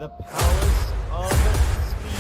the Palace of Speed.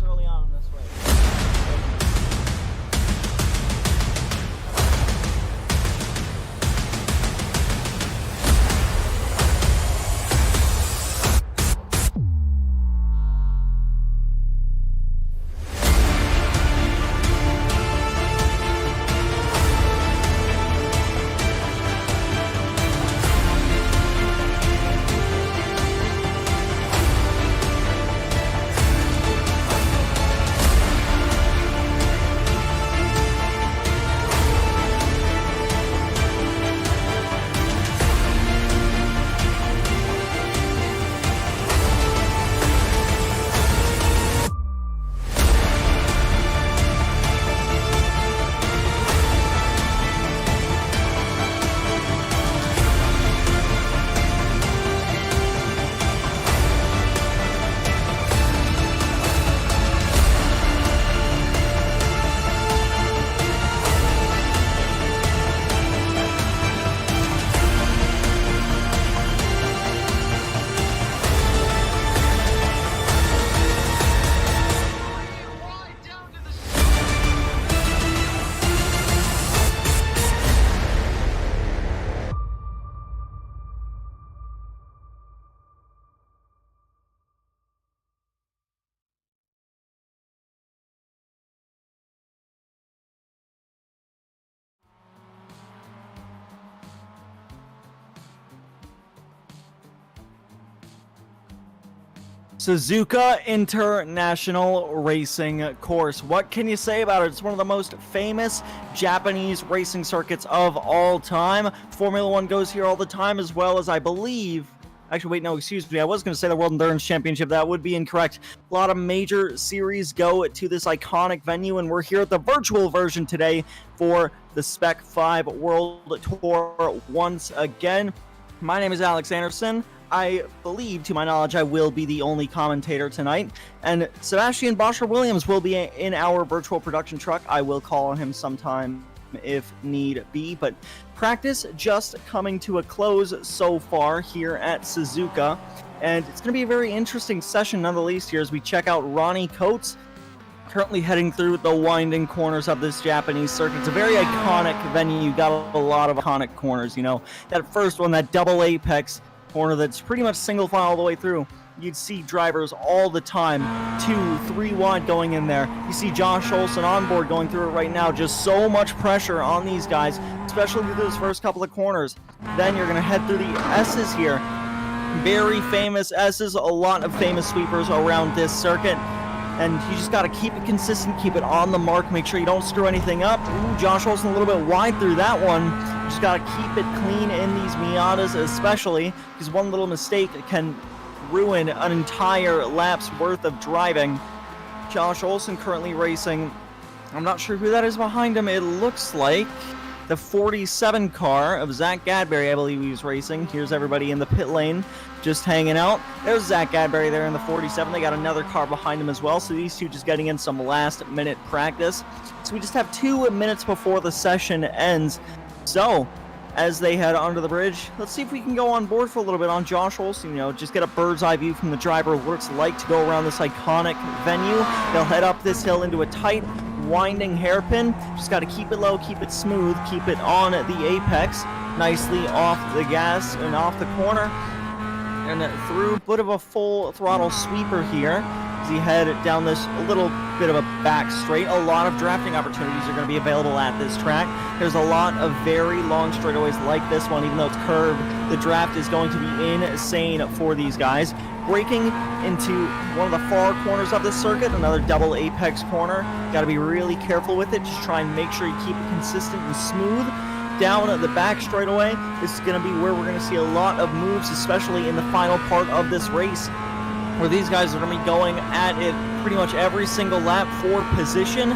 Early on in this race. Suzuka International Racing Course. What can you say about it? It's one of the most famous Japanese racing circuits of all time. Formula One goes here all the time, as well as, I believe... Actually, wait, no, excuse me. I was going to say the World Endurance Championship. That would be incorrect. A lot of major series go to this iconic venue, and we're here at the virtual version today for the Spec-5 World Tour once again. My name is Alex Andersen. I believe, to my knowledge, I will be the only commentator tonight, and Sebastian Bosher-Williams will be in our virtual production truck. I will call on him sometime if need be, but practice just coming to a close so far here at Suzuka, and it's going to be a very interesting session none the least here as we check out Ronnie Coates, currently heading through the winding corners of this Japanese circuit. It's a very iconic venue. You got a lot of iconic corners, you know. That first one, that double apex corner that's pretty much single file all the way through. You'd see drivers all the time, 2, 3 wide going in there. You see Josh Olson on board going through it right now. Just so much pressure on these guys, especially through those first couple of corners. Then you're going to head through the S's here. Very famous S's, a lot of famous sweepers around this circuit. And you just got to keep it consistent, keep it on the mark, make sure you don't screw anything up. Ooh, Josh Olson a little bit wide through that one. You just got to keep it clean in these Miatas, especially because one little mistake can ruin an entire lap's worth of driving. Josh Olson currently racing. I'm not sure who that is behind him. It looks like the 47 car of Zach Gadberry, I believe he's racing. Here's everybody in the pit lane just hanging out. There's Zach Gadberry there in the 47. They got another car behind him as well, so these two just getting in some last minute practice. So we just have 2 minutes before the session ends. So as they head under the bridge. Let's see if we can go on board for a little bit on Josh Olson, you know, just get a bird's eye view from the driver what it's like to go around this iconic venue. They'll head up this hill into a tight, winding hairpin. Just got to keep it low, keep it smooth, keep it on the apex, nicely off the gas and off the corner, and through a bit of a full throttle sweeper here as you head down this little bit of a back straight. A lot of drafting opportunities are going to be available at this track. There's a lot of very long straightaways like this one. Even though it's curved, the draft is going to be insane for these guys. Braking into one of the far corners of this circuit, another double apex corner. Got to be really careful with it. Just try and make sure you keep it consistent and smooth. Down the back straightaway, this is going to be where we're going to see a lot of moves, especially in the final part of this race, where these guys are going to be going at it pretty much every single lap for position.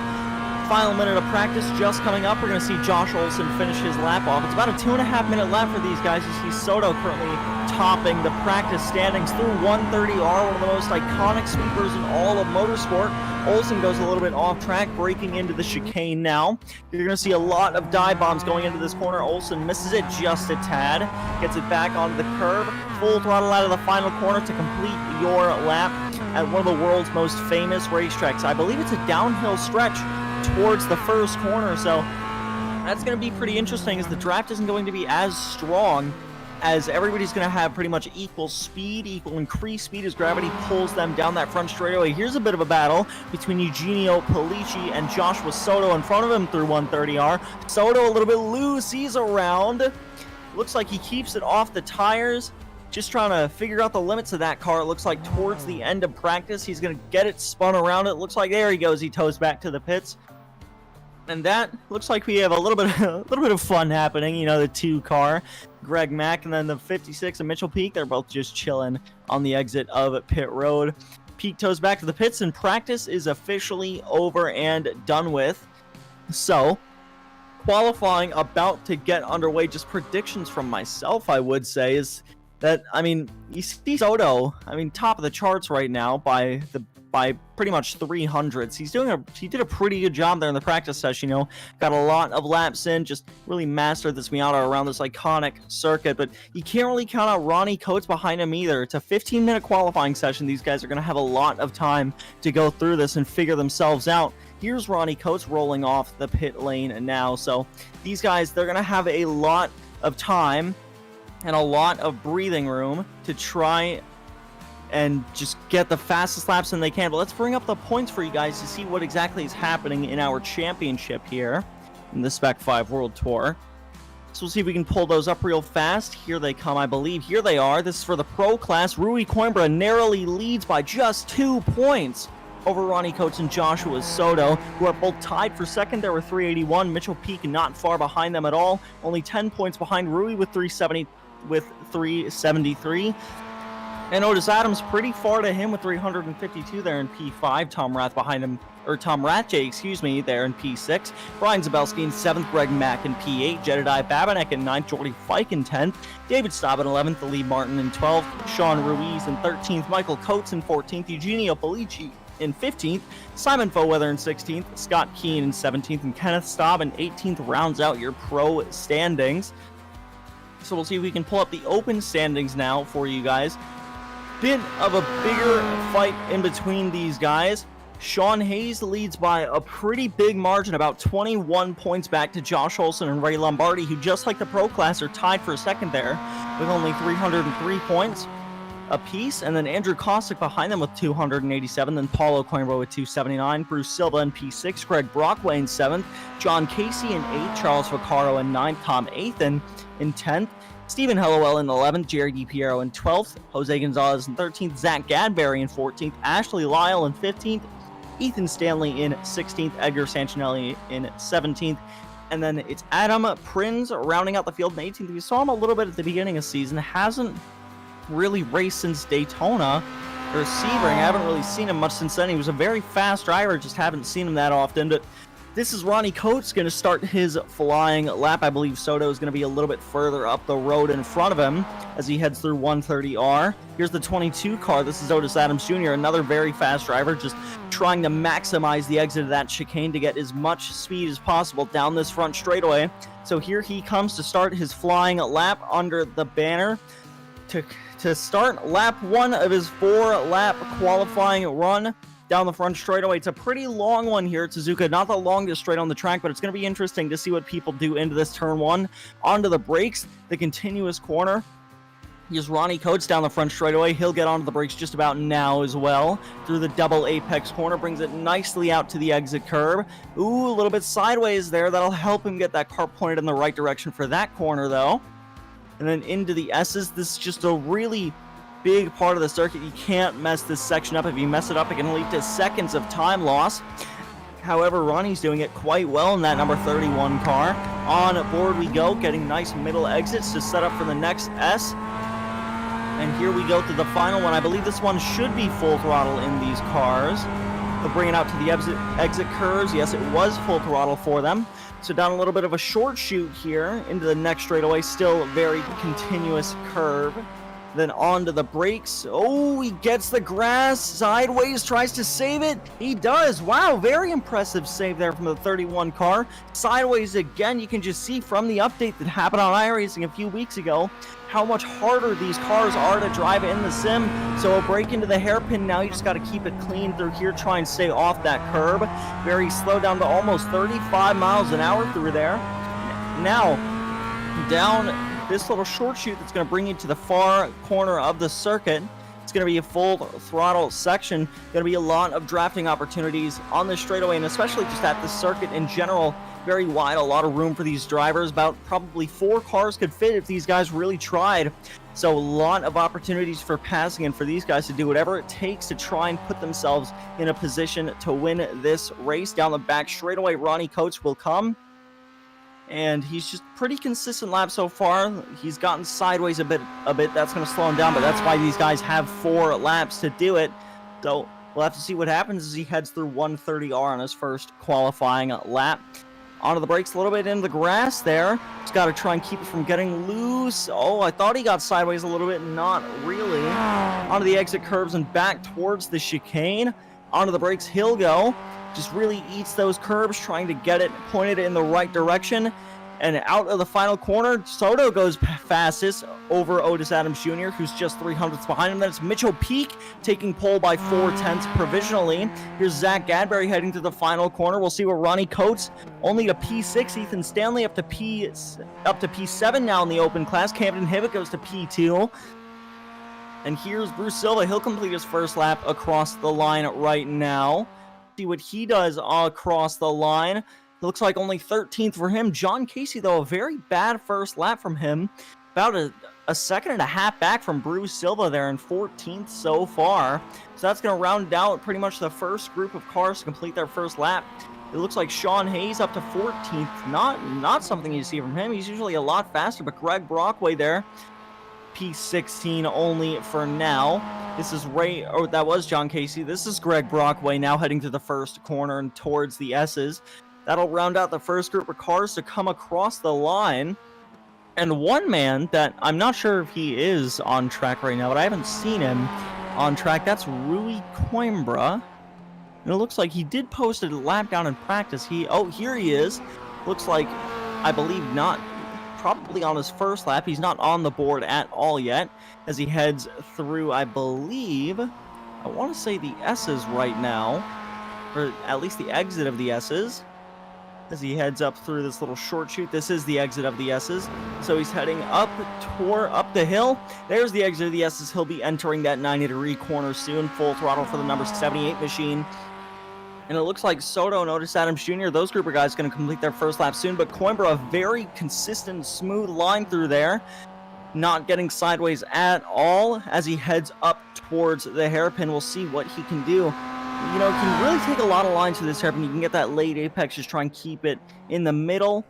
Final minute of practice just coming up. We're going to see Josh Olson finish his lap off. It's about a 2.5-minute lap for these guys. You see Soto currently topping the practice standings through 130R, one of the most iconic sweepers in all of motorsport. Olson goes a little bit off track, braking into the chicane now. You're going to see a lot of dive bombs going into this corner. Olson misses it just a tad, gets it back onto the curb, full throttle out of the final corner to complete your lap at one of the world's most famous racetracks. I believe it's a downhill stretch towards the first corner, so that's going to be pretty interesting as the draft isn't going to be as strong, as everybody's going to have pretty much equal speed, equal increased speed as gravity pulls them down that front straightaway. Here's a bit of a battle between Eugenio Polici and Joshua Soto in front of him through 130R. Soto a little bit loose, he's around. Looks like he keeps it off the tires. Just trying to figure out the limits of that car. It looks like towards the end of practice, he's going to get it spun around. It looks like there he goes. He tows back to the pits. And that looks like we have a little bit of fun happening. You know, the 2-car, Greg Mack, and then the 56 and Mitchell Peak. They're both just chilling on the exit of pit road. Peak tows back to the pits, and practice is officially over and done with. So, qualifying about to get underway. Just predictions from myself, I would say, is that, I mean, you see Soto, I mean, top of the charts right now by pretty much 300s. He did a pretty good job there in the practice session, you know. Got a lot of laps in, just really mastered this Miata around this iconic circuit, but you can't really count out Ronnie Coates behind him either. It's a 15-minute qualifying session. These guys are going to have a lot of time to go through this and figure themselves out. Here's Ronnie Coates rolling off the pit lane now, so these guys, they're going to have a lot of time and a lot of breathing room to try and just get the fastest laps in they can. But let's bring up the points for you guys to see what exactly is happening in our championship here in the Spec-5 World Tour. So we'll see if we can pull those up real fast. Here they come, I believe. Here they are. This is for the pro class. Rui Coimbra narrowly leads by just 2 points over Ronnie Coates and Joshua Soto, who are both tied for second there with 381. Mitchell Peak not far behind them at all. Only 10 points behind Rui with 373. And Otis Adams pretty far to him with 352 there in P5. Tom Rathje, excuse me, there in P6. Brian Zabelski in 7th. Greg Mack in P8. Jedediah Babinek in 9th. Jordy Fike in 10th. David Staub in 11th. Lee Martin in 12th. Sean Ruiz in 13th. Michael Coates in 14th. Eugenio Polici in 15th. Simon Foweather in 16th. Scott Keane in 17th. And Kenneth Staub in 18th rounds out your pro standings. So we'll see if we can pull up the open standings now for you guys. Bit of a bigger fight in between these guys. Sean Hayes leads by a pretty big margin, about 21 points back to Josh Olson and Ray Lombardi, who just like the pro class are tied for second there with only 303 points apiece. And then Andrew Kostick behind them with 287. Then Paulo Coimbra with 279. Bruce Silva in P6. Greg Brockway in 7th. John Casey in 8th. Charles Vaccaro in 9th. Tom Athan in 10th. Stephen Hellowell in 11th, Jerry DiPiero in 12th, Jose Gonzalez in 13th, Zach Gadberry in 14th, Ashley Lyle in 15th, Ethan Stanley in 16th, Edgar Santinelli in 17th, and then it's Adam Prins rounding out the field in 18th. We saw him a little bit at the beginning of the season, hasn't really raced since Daytona or Sebring. I haven't really seen him much since then. He was a very fast driver, just haven't seen him that often, but this is Ronnie Coates going to start his flying lap. I believe Soto is going to be a little bit further up the road in front of him as he heads through 130R. Here's the 22 car. This is Otis Adams Jr., another very fast driver, just trying to maximize the exit of that chicane to get as much speed as possible down this front straightaway. So here he comes to start his flying lap under the banner to start lap 1 of his 4-lap qualifying run down the front straightaway. It's a pretty long one here at Suzuka, not the longest straight on the track, but it's going to be interesting to see what people do into this turn 1. Onto the brakes, the continuous corner. Here's Ronnie Coates down the front straightaway. He'll get onto the brakes just about now as well. Through the double apex corner, brings it nicely out to the exit curb. Ooh, a little bit sideways there. That'll help him get that car pointed in the right direction for that corner, though. And then into the S's. This is just a really big part of the circuit. You can't mess this section up. If you mess it up, it can lead to seconds of time loss. However, Ronnie's doing it quite well in that number 31 car. On board we go, getting nice middle exits to set up for the next S. And here we go to the final one. I believe this one should be full throttle in these cars. They'll bring it out to the exit curves. Yes, it was full throttle for them. So down a little bit of a short shoot here into the next straightaway. Still very continuous curve. Then onto the brakes. Oh, he gets the grass sideways, tries to save it. He does. Wow, very impressive save there from the 31 car. Sideways again. You can just see from the update that happened on iRacing a few weeks ago how much harder these cars are to drive in the sim. So a break into the hairpin. Now you just got to keep it clean through here. Try and stay off that curb. Very slow down to almost 35 miles an hour through there. Now down this little short shoot that's going to bring you to the far corner of the circuit. It's going to be a full throttle section. Going to be a lot of drafting opportunities on this straightaway, and especially just at the circuit in general. Very wide, a lot of room for these drivers. About probably 4 cars could fit if these guys really tried. So a lot of opportunities for passing and for these guys to do whatever it takes to try and put themselves in a position to win this race. Down the back straightaway, Ronnie Coates will come. And he's just pretty consistent lap so far. He's gotten sideways a bit. That's going to slow him down, but that's why these guys have 4 laps to do it. So we'll have to see what happens as he heads through 130R on his first qualifying lap. Onto the brakes, a little bit into the grass there. Just got to try and keep it from getting loose. Oh, I thought he got sideways a little bit. Not really. Onto the exit curves and back towards the chicane. Onto the brakes, he'll go. Just really eats those curbs, trying to get it pointed in the right direction. And out of the final corner, Soto goes fastest over Otis Adams Jr., who's just 300ths behind him. Then it's Mitchell Peak taking pole by 4/10 provisionally. Here's Zach Gadberry heading to the final corner. We'll see where Ronnie Coates only to P6. Ethan Stanley up to P7 now in the open class. Camden Hibbett goes to P2. And here's Bruce Silva. He'll complete his first lap across the line right now. See what he does across the line. Looks like only 13th for him. John Casey, though, a very bad first lap from him. About a second and a half back from Bruce Silva there, and 14th so far. So that's going to round out pretty much the first group of cars to complete their first lap. It looks like Sean Hayes up to 14th. Not something you see from him. He's usually a lot faster, but Greg Brockway there, P16 only for now. This is that was John Casey. This is Greg Brockway now heading to the first corner and towards the S's. That'll round out the first group of cars to come across the line. And one man that I'm not sure if he is on track right now, but I haven't seen him on track. That's Rui Coimbra. And it looks like he did post a lap down in practice. Here he is. Looks like, I believe, not probably on his first lap. He's not on the board at all yet as he heads through, I believe, I want to say the S's right now, or at least the exit of the S's. As he heads up through this little short chute. This is the exit of the S's. So he's heading up the hill. There's the exit of the S's. He'll be entering that 90-degree corner soon. Full throttle for the number 78 machine. And it looks like Soto and Otis Adams Jr., those group of guys, going to complete their first lap soon. But Coimbra, a very consistent, smooth line through there. Not getting sideways at all as he heads up towards the hairpin. We'll see what he can do. You know, can really take a lot of lines to this hairpin. You can get that late apex, just try and keep it in the middle.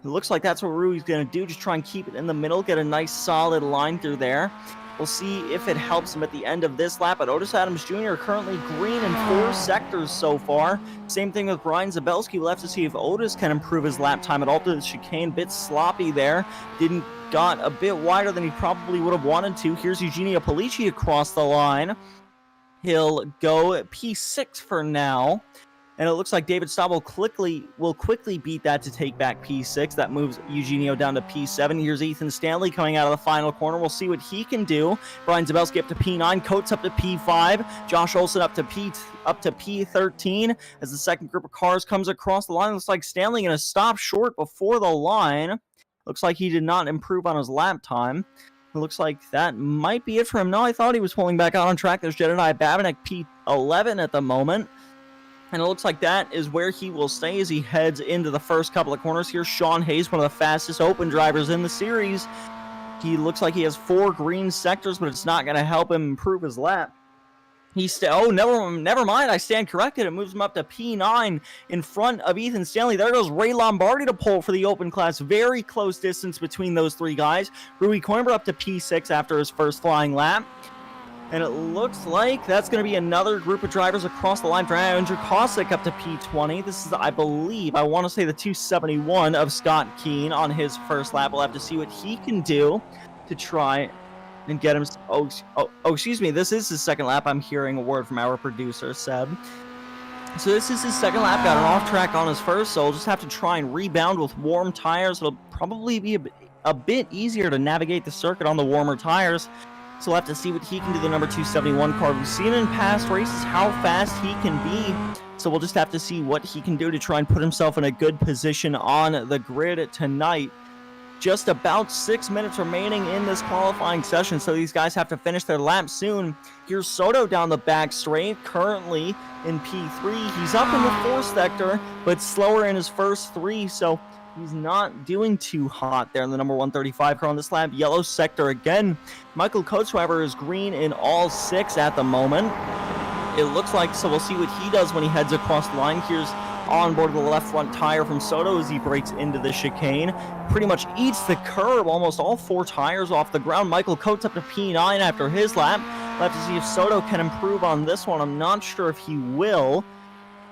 It looks like that's what Rui's going to do, just try and keep it in the middle, get a nice solid line through there. We'll see if it helps him at the end of this lap. But Otis Adams Jr. currently green in 4 sectors so far. Same thing with Brian Zabelski. We'll have to see if Otis can improve his lap time at all. The chicane, bit sloppy there. Got a bit wider than he probably would have wanted to. Here's Eugenio Polici across the line. He'll go P6 for now. And it looks like David Staub will quickly beat that to take back P6. That moves Eugenio down to P7. Here's Ethan Stanley coming out of the final corner. We'll see what he can do. Brian Zabelski up to P9. Coates up to P5. Josh Olson up to P13 as the second group of cars comes across the line. Looks like Stanley going to stop short before the line. Looks like he did not improve on his lap time. It looks like that might be it for him. No, I thought he was pulling back out on track. There's Jedediah Babinek P11 at the moment. And it looks like that is where he will stay as he heads into the first couple of corners. Here's Sean Hayes, one of the fastest open drivers in the series. He looks like he has 4 green sectors, but it's not going to help him improve his lap. Never mind. I stand corrected. It moves him up to P9 in front of Ethan Stanley. There goes Ray Lombardi to pole for the open class. Very close distance between those 3 guys. Rui Coimbra up to P6 after his first flying lap. And it looks like that's going to be another group of drivers across the line for Andrew Kosick up to P20. This is, I want to say the 271 of Scott Keane on his first lap. We'll have to see what he can do to try and get him. Excuse me. This is his second lap. I'm hearing a word from our producer, Seb. So this is his second lap. Got an off track on his first, so he'll just have to try and rebound with warm tires. It'll probably be a bit easier to navigate the circuit on the warmer tires. So we'll have to see what he can do, the number 271 car. We've seen in past races how fast he can be. So we'll just have to see what he can do to try and put himself in a good position on the grid tonight. Just about 6 minutes remaining in this qualifying session, so these guys have to finish their lap soon. Here's Soto down the back straight, currently in P3. He's up in the 4th sector, but slower in his first 3, so he's not doing too hot there in the number 135 car on this lap. Yellow sector again. Michael Coates, however, is green in all 6 at the moment. It looks like, so we'll see what he does when he heads across the line. Here's on board the left front tire from Soto as he breaks into the chicane. Pretty much eats the curb, almost all 4 tires off the ground. Michael Coates up to P9 after his lap. We'll have to see if Soto can improve on this one. I'm not sure if he will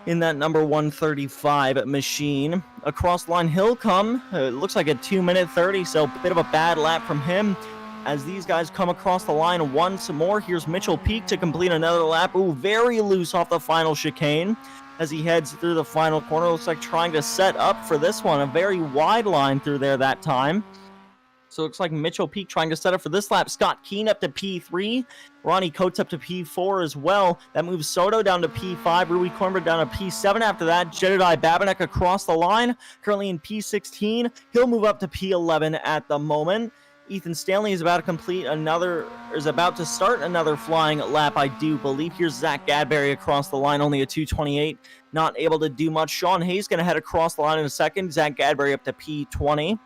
in that number 135 machine. Across the line he'll come. It looks like a 2-minute 30, so a bit of a bad lap from him. As these guys come across the line once more, here's Mitchell Peak to complete another lap. Ooh, very loose off the final chicane as he heads through the final corner. Looks like trying to set up for this one. A very wide line through there that time. So it looks like Mitchell Peak trying to set up for this lap. Scott Keane up to P3. Ronnie Coates up to P4 as well. That moves Soto down to P5. Rui Coimbra down to P7 after that. Jedediah Babinek across the line. Currently in P16. He'll move up to P11 at the moment. Ethan Stanley is about to start another flying lap, I do believe. Here's Zach Gadberry across the line, only a 228. Not able to do much. Sean Hayes going to head across the line in a second. Zach Gadberry up to P20.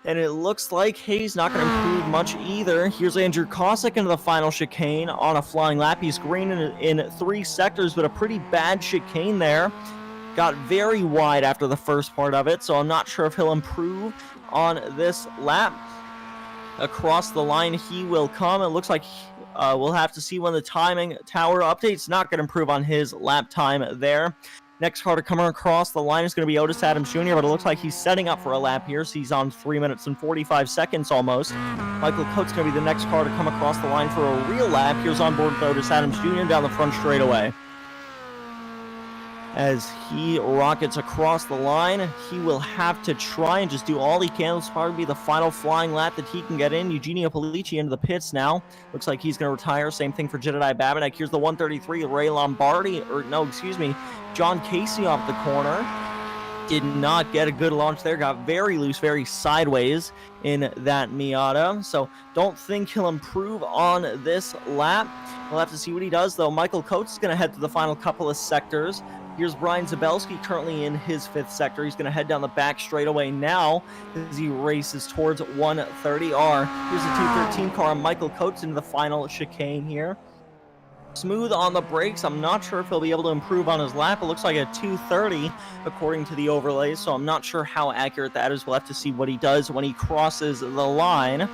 And it looks like Hayes not going to improve much either. Here's Andrew Kosick into the final chicane on a flying lap. He's green in 3 sectors, but a pretty bad chicane there. Got very wide after the first part of it, so I'm not sure if he'll improve on this lap. Across the line he will come. It looks like we'll have to see when the timing tower updates. Not going to improve on his lap time there. Next car to come across the line is going to be Otis Adams Jr., but it looks like he's setting up for a lap here. So he's on 3 minutes and 45 seconds almost. Michael Coates going to be the next car to come across the line for a real lap. Here's on board with Otis Adams Jr. down the front straightaway. As he rockets across the line, he will have to try and just do all he can. This will probably be the final flying lap that he can get in. Eugenio Polici into the pits now. Looks like he's going to retire. Same thing for Jedediah Babinek. Here's the 133, Ray Lombardi, John Casey off the corner. Did not get a good launch there. Got very loose, very sideways in that Miata. So don't think he'll improve on this lap. We'll have to see what he does, though. Michael Coates is going to head to the final couple of sectors. Here's Brian Zabelski currently in his 5th sector. He's going to head down the back straightaway now as he races towards 130R. Here's the 213 car, Michael Coates into the final chicane here. Smooth on the brakes. I'm not sure if he'll be able to improve on his lap. It looks like a 230 according to the overlays, so I'm not sure how accurate that is. We'll have to see what he does when he crosses the line.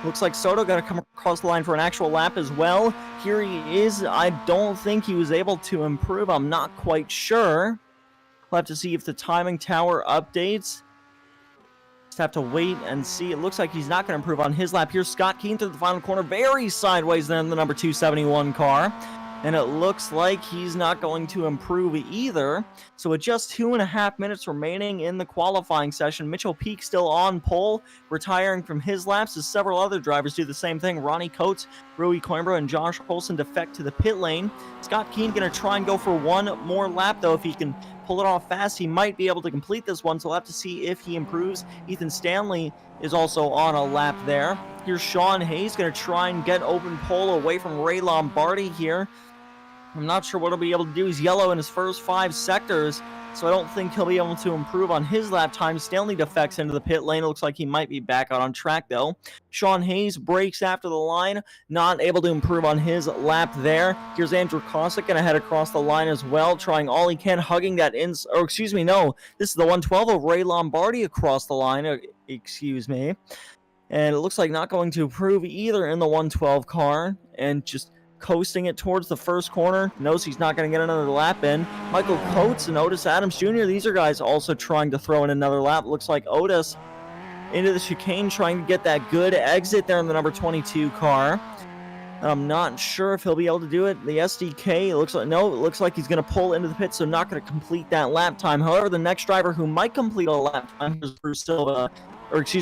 Looks like Soto got to come across the line for an actual lap as well. Here he is. I don't think he was able to improve. I'm not quite sure. We'll have to see if the timing tower updates. Just have to wait and see. It looks like he's not going to improve on his lap. Here's Scott Keane through the final corner. Very sideways there in the number 271 car. and it looks like he's not going to improve either. So with just 2.5 minutes remaining in the qualifying session, Mitchell Peak still on pole, retiring from his laps as several other drivers do the same thing. Ronnie Coates, Rui Coimbra, and Josh Olson defect to the pit lane. Scott Keen going to try and go for one more lap, though. If he can pull it off fast, he might be able to complete this one, so we'll have to see if he improves. Ethan Stanley is also on a lap there. Here's Sean Hayes going to try and get open pole away from Ray Lombardi here. I'm not sure what he'll be able to do. He's yellow in his first 5 sectors, so I don't think he'll be able to improve on his lap time. Stanley defects into the pit lane. It looks like he might be back out on track, though. Sean Hayes breaks after the line, not able to improve on his lap there. Here's Andrew Kosick going to head across the line as well, trying all he can, hugging that this is the 112 of Ray Lombardi across the line, and it looks like not going to improve either in the 112 car, and just coasting it towards the first corner. Knows he's not going to get another lap in. Michael Coates and Otis Adams Jr., these are guys also trying to throw in another lap. Looks like Otis into the chicane, trying to get that good exit there in the number 22 car. I'm not sure if he'll be able to do it. The SDK, it looks like he's going to pull into the pit, so not going to complete that lap time. However, the next driver who might complete a lap time is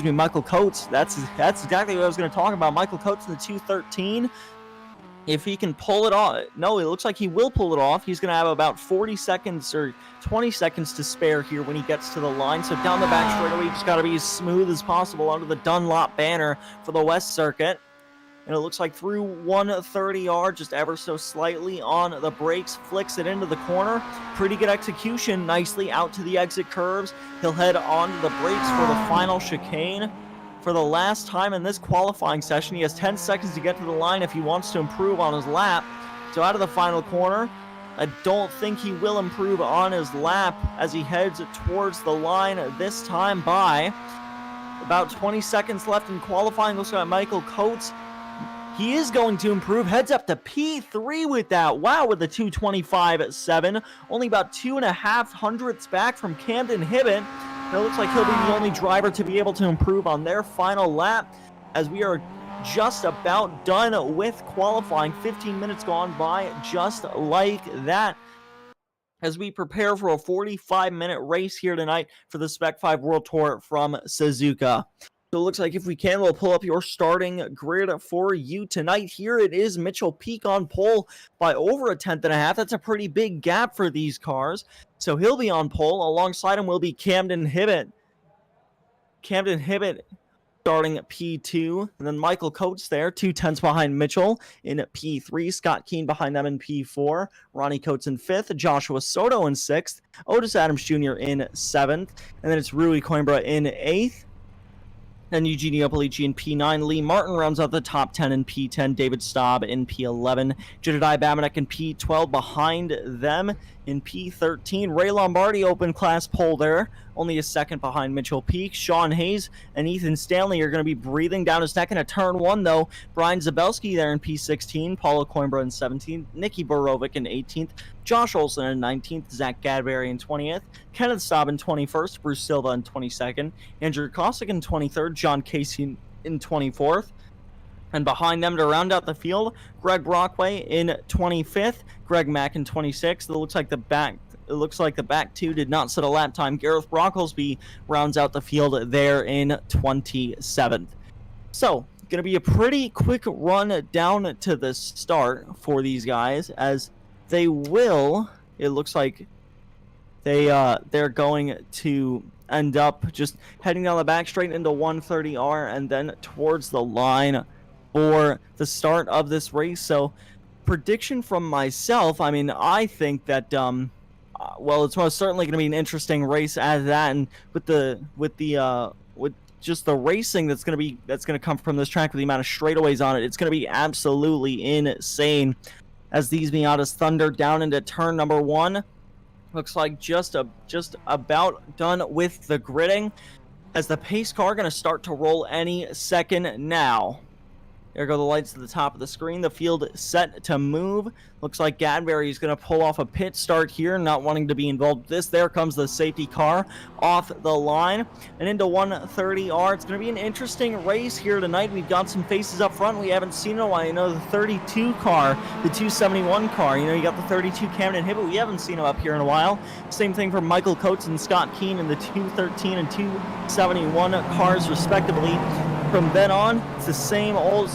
Michael Coates. That's exactly what I was going to talk about. Michael Coates in the 213. If he can pull it off, it looks like he will pull it off. He's going to have about 40 seconds or 20 seconds to spare here when he gets to the line. So down the back straightaway, you just got to be as smooth as possible under the Dunlop banner for the West Circuit. And it looks like through 130R, just ever so slightly on the brakes, flicks it into the corner. Pretty good execution, nicely out to the exit curves. He'll head onto the brakes for the final chicane. For the last time in this qualifying session, he has 10 seconds to get to the line if he wants to improve on his lap. So out of the final corner, I don't think he will improve on his lap as he heads towards the line, this time by about 20 seconds left in qualifying. Looks like Michael Coates, he is going to improve, heads up to P3 with that. Wow, with the 2:25.7, only about 2.5 hundredths back from Camden Hibbett. It looks like he'll be the only driver to be able to improve on their final lap, as we are just about done with qualifying. 15 minutes gone by just like that, as we prepare for a 45-minute race here tonight for the Spec-5 World Tour from Suzuka. So it looks like if we can, we'll pull up your starting grid for you tonight. Here it is, Mitchell Peak on pole by over 1.5 tenths. That's a pretty big gap for these cars. So he'll be on pole. Alongside him will be Camden Hibbett. Camden Hibbett starting at P2. And then Michael Coates there, 2 tenths behind Mitchell in P3. Scott Keen behind them in P4. Ronnie Coates in 5th. Joshua Soto in 6th. Otis Adams Jr. in 7th. And then it's Rui Coimbra in 8th. Then Eugenio Polici in P9. Lee Martin rounds out the top 10 in P10. David Staub in P11. Jedediah Bamanek in P12. Behind them in P13. Ray Lombardi open class pole there. Only a second behind Mitchell Peak. Sean Hayes and Ethan Stanley are going to be breathing down his neck in a turn 1, though. Brian Zabelski there in P16. Paulo Coimbra in 17th. Nicky Borovic in 18th. Josh Olson in 19th. Zach Gadberry in 20th. Kenneth Staub in 21st. Bruce Silva in 22nd. Andrew Kosick in 23rd. John Casey in 24th. And behind them to round out the field, Greg Brockway in 25th, Greg Mack in 26th. It looks like the back two did not set a lap time. Gareth Brocklesby rounds out the field there in 27th. So, going to be a pretty quick run down to the start for these guys, as they will, it looks like they're going to end up just heading down the back straight into 130R and then towards the line for the start of this race. So, prediction from myself, I mean, I think that, it's most certainly going to be an interesting race as that, and with just the racing that's going to come from this track, with the amount of straightaways on it, it's going to be absolutely insane. As these Miatas thunder down into turn number 1, looks like just about done with the gridding, as the pace car going to start to roll any second now. There go the lights at the top of the screen. The field set to move. Looks like Gadberry's going to pull off a pit start here, not wanting to be involved with this. There comes the safety car off the line and into 130R. It's going to be an interesting race here tonight. We've got some faces up front we haven't seen in a while. You know, the 32 car, the 271 car. You know, you got the 32 Camden Hibbett. We haven't seen him up here in a while. Same thing for Michael Coates and Scott Keen in the 213 and 271 cars, respectively. From then on, it's the same old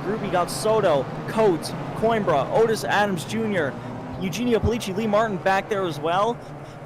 group. You got Soto, Coates, Coimbra, Otis Adams Jr., Eugenio Polici, Lee Martin back there as well.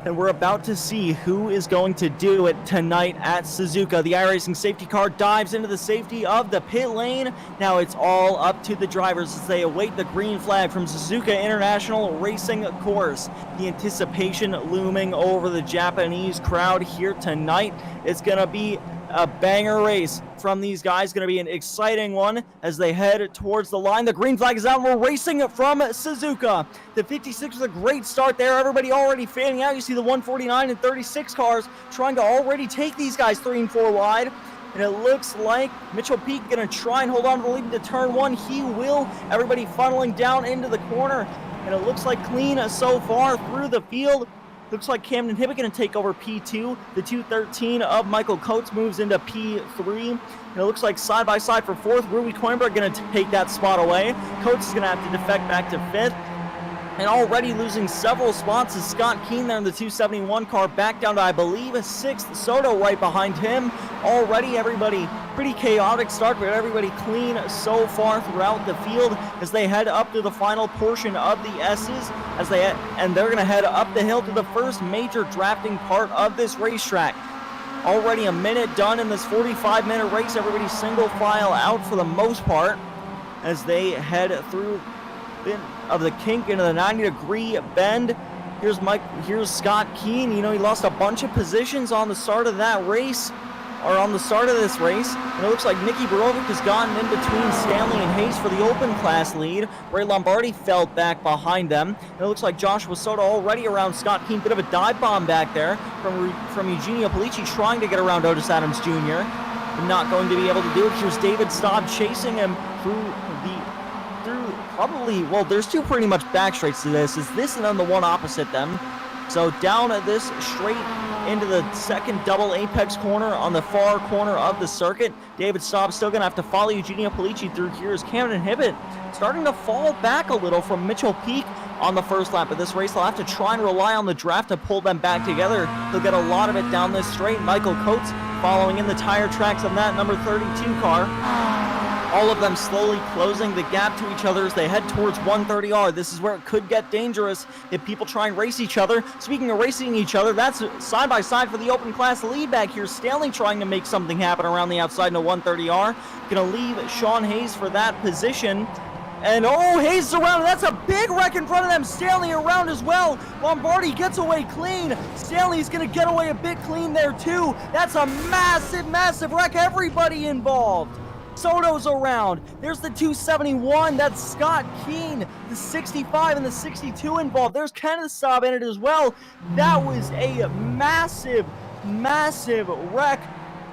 And we're about to see who is going to do it tonight at Suzuka. The iRacing safety car dives into the safety of the pit lane. Now it's all up to the drivers as they await the green flag from Suzuka International Racing Course. The anticipation looming over the Japanese crowd here tonight. It's going to be a banger race from these guys. Going to be an exciting one as they head towards the line. The green flag is out and we're racing from Suzuka. The 56 was a great start there. Everybody already fanning out. You see the 149 and 36 cars trying to already take these guys 3 and 4 wide. And it looks like Mitchell Peak going to try and hold on to the lead into turn 1. He will. Everybody funneling down into the corner. And it looks like clean so far through the field. Looks like Camden Hibbett going to take over P2. The 213 of Michael Coates moves into P3. And it looks like side by side for 4th. Ruby Coimbra going to take that spot away. Coates is going to have to defect back to 5th. And already losing several spots is Scott Keen there in the 271 car, back down to, I believe, 6th. Soto right behind him. Already everybody pretty chaotic start, but everybody clean so far throughout the field as they head up to the final portion of the S's, and they're going to head up the hill to the first major drafting part of this racetrack. Already a minute done in this 45-minute race. Everybody single file out for the most part as they head through of the kink into the 90-degree bend. Here's Scott Keen. You know, he lost a bunch of positions on the start of that race, or on the start of this race. And it looks like Nicky Borovic has gotten in between Stanley and Hayes for the open class lead. Ray Lombardi fell back behind them. And it looks like Joshua Soto already around Scott Keen. Bit of a dive bomb back there from Eugenio Polici trying to get around Otis Adams Jr. But not going to be able to do it. Here's David Staub chasing him probably, well, there's 2 pretty much back straights to this. Is this and then the one opposite them. So down at this straight into the second double apex corner on the far corner of the circuit. David Staub still going to have to follow Eugenio Polici through here as Camden Hibbett starting to fall back a little from Mitchell Peak on the first lap of this race. They'll have to try and rely on the draft to pull them back together. They'll get a lot of it down this straight. Michael Coates following in the tire tracks of that number 32 car. All of them slowly closing the gap to each other as they head towards 130R. This is where it could get dangerous if people try and race each other. Speaking of racing each other, that's side by side for the open class lead back here. Stanley trying to make something happen around the outside into 130R. Going to leave Sean Hayes for that position. And oh, Hayes is around. That's a big wreck in front of them. Stanley around as well. Lombardi gets away clean. Stanley's going to get away a bit clean there too. That's a massive, massive wreck. Everybody involved. Soto's around. There's the 271. That's Scott Keen. The 65 and the 62 involved. There's Kenneth Staub in it as well. That was a massive, massive wreck.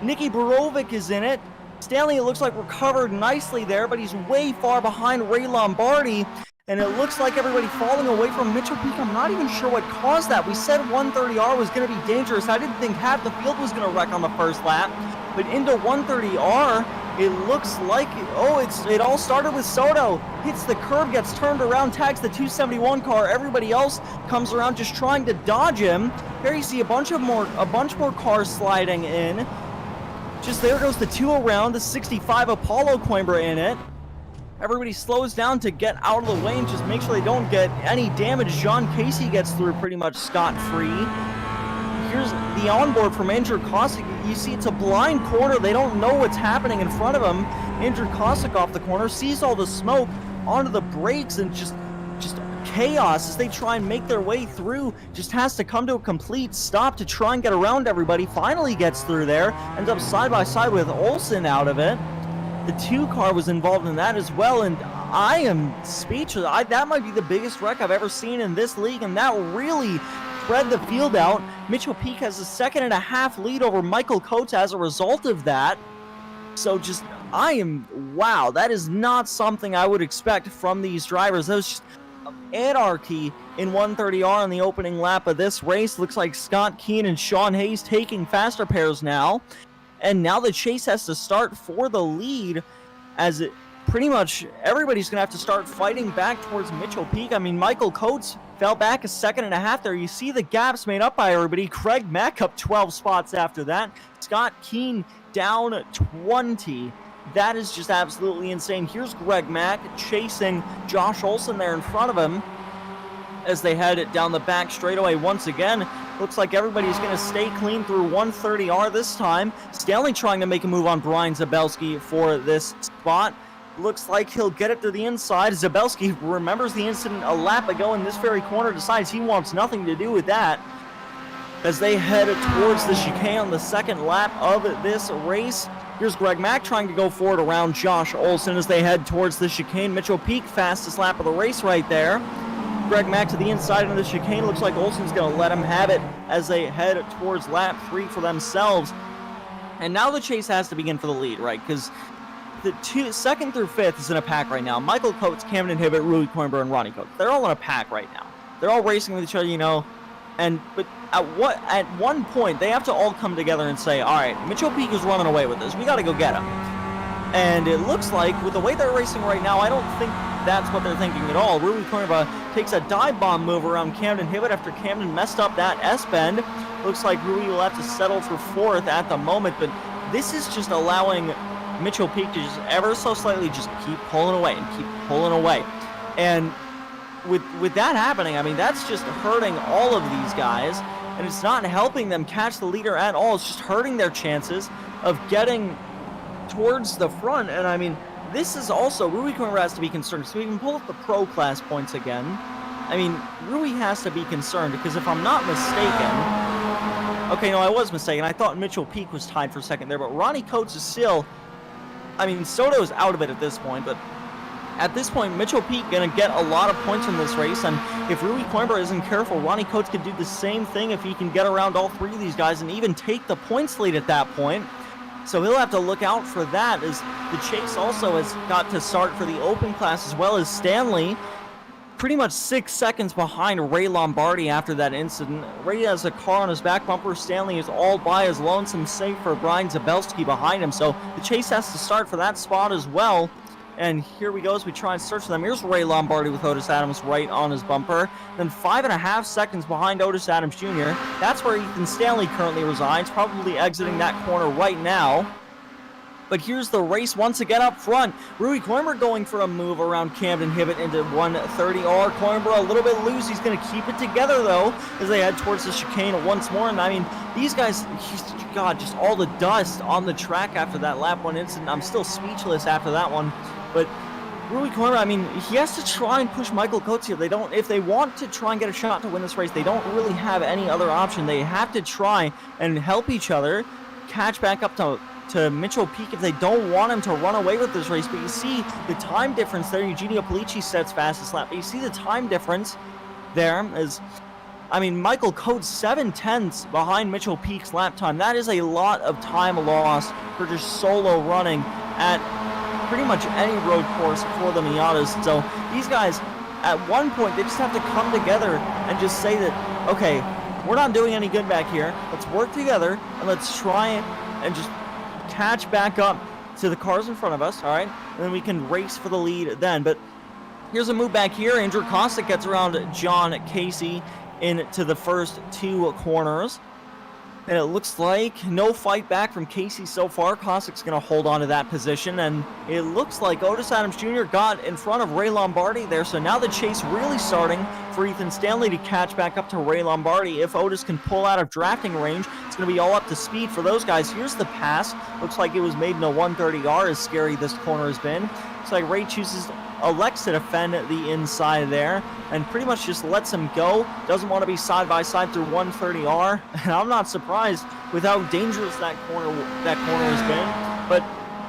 Nicky Borovic is in it. Stanley, it looks like, recovered nicely there, but he's way far behind Ray Lombardi. And it looks like everybody falling away from Mitchell Peak. I'm not even sure what caused that. We said 130R was going to be dangerous. I didn't think half the field was going to wreck on the first lap. But into 130R, it looks like, it all started with Soto. Hits the curb, gets turned around, tags the 271 car. Everybody else comes around just trying to dodge him. Here you see a bunch more cars sliding in. Just there goes the 2 around, the 65 Apollo Coimbra in it. Everybody slows down to get out of the way and just make sure they don't get any damage. John Casey gets through pretty much scot-free. Here's the onboard from Andrew Kosick. You see it's a blind corner. They don't know what's happening in front of them. Andrew Kosick off the corner, sees all the smoke onto the brakes, and just chaos as they try and make their way through. Just has to come to a complete stop to try and get around everybody. Finally gets through there. Ends up side by side with Olsen out of it. The 2 car was involved in that as well, and I am speechless. That might be the biggest wreck I've ever seen in this league, and that really spread the field out. Mitchell Peak has a 1.5 second lead over Michael Coates as a result of that. So just wow, that is not something I would expect from these drivers. That was just anarchy in 130R on the opening lap of this race. Looks like Scott Keane and Sean Hayes taking faster pairs now. And now the chase has to start for the lead, as pretty much everybody's going to have to start fighting back towards Mitchell Peak. I mean, Michael Coates fell back a second and a half there. You see the gaps made up by everybody. Craig Mack up 12 spots after that. Scott Keane down 20. That is just absolutely insane. Here's Greg Mack chasing Josh Olson there in front of him as they head down the back straightaway once again. Looks like everybody's going to stay clean through 130R this time. Stanley trying to make a move on Brian Zabelski for this spot. Looks like he'll get it to the inside. Zabelski remembers the incident a lap ago in this very corner, decides he wants nothing to do with that as they head towards the chicane on the second lap of this race. Here's Greg Mack trying to go forward around Josh Olson as they head towards the chicane. Mitchell Peak, fastest lap of the race right there. Greg Mack to the inside of the chicane. Looks like Olson's going to let him have it as they head towards lap 3 for themselves. And now the chase has to begin for the lead, right? Because the second through fifth is in a pack right now. Michael Coates, Camden Hibbett, Rui Coimbra, and Ronnie Coates. They're all in a pack right now. They're all racing with each other, you know. But at one point, they have to all come together and say, all right, Mitchell Peak is running away with this. We got to go get him. And it looks like, with the way they're racing right now, I don't think that's what they're thinking at all. Rui Coimbra takes a dive bomb move around Camden Hibbett after Camden messed up that S-bend. Looks like Rui will have to settle for fourth at the moment, but this is just allowing Mitchell Peak to just ever so slightly just keep pulling away and keep pulling away. And with that happening, I mean, that's just hurting all of these guys, and it's not helping them catch the leader at all. It's just hurting their chances of getting towards the front. And I mean, this is also, Rui Coimbra has to be concerned. So we can pull up the pro class points again. I mean, Rui has to be concerned because if I'm not mistaken, okay, no, I was mistaken. I thought Mitchell Peak was tied for second there, but Ronnie Coates is still, I mean, Soto's out of it at this point, but at this point, Mitchell Peak going to get a lot of points in this race, and if Rui Coimbra isn't careful, Ronnie Coates could do the same thing if he can get around all three of these guys and even take the points lead at that point. So he'll have to look out for that, as the chase also has got to start for the open class, as well as Stanley, pretty much 6 seconds behind Ray Lombardi after that incident. Ray has a car on his back bumper. Stanley is all by his lonesome, safe for Brian Zabelski behind him. So the chase has to start for that spot as well. And here we go as we try and search for them. Here's Ray Lombardi with Otis Adams right on his bumper. Then 5.5 seconds behind Otis Adams Jr. That's where Ethan Stanley currently resides, probably exiting that corner right now. But here's the race once again up front. Rui Coimbra going for a move around Camden Hibbett into 130R. Coimbra a little bit loose. He's going to keep it together, though, as they head towards the chicane once more. And, I mean, these guys, God, just all the dust on the track after that lap 1 incident. I'm still speechless after that one. But Rui Coimbra, I mean, he has to try and push Michael Coates here. If they want to try and get a shot to win this race, they don't really have any other option. They have to try and help each other catch back up to Mitchell Peak if they don't want him to run away with this race. But you see the time difference there. Eugenio Polici sets fastest lap. But you see the time difference there is, I mean, Michael Coates 7/10 behind Mitchell Peak's lap time. That is a lot of time lost for just solo running at pretty much any road course for the Miatas. So these guys, at one point, they just have to come together and just say that, okay, we're not doing any good back here. Let's work together and let's try and just catch back up to the cars in front of us, all right? And then we can race for the lead then. But here's a move back here. Andrew Kostick gets around John Casey into the first 2 corners. And it looks like no fight back from Casey so far. Kostick's going to hold on to that position. And it looks like Otis Adams Jr. got in front of Ray Lombardi there. So now the chase really starting for Ethan Stanley to catch back up to Ray Lombardi. If Otis can pull out of drafting range, it's going to be all up to speed for those guys. Here's the pass. Looks like it was made in a 130R, as scary this corner has been. Looks like Ray elects to defend the inside there and pretty much just lets him go. Doesn't want to be side by side through 130R, and I'm not surprised with how dangerous that corner has been. But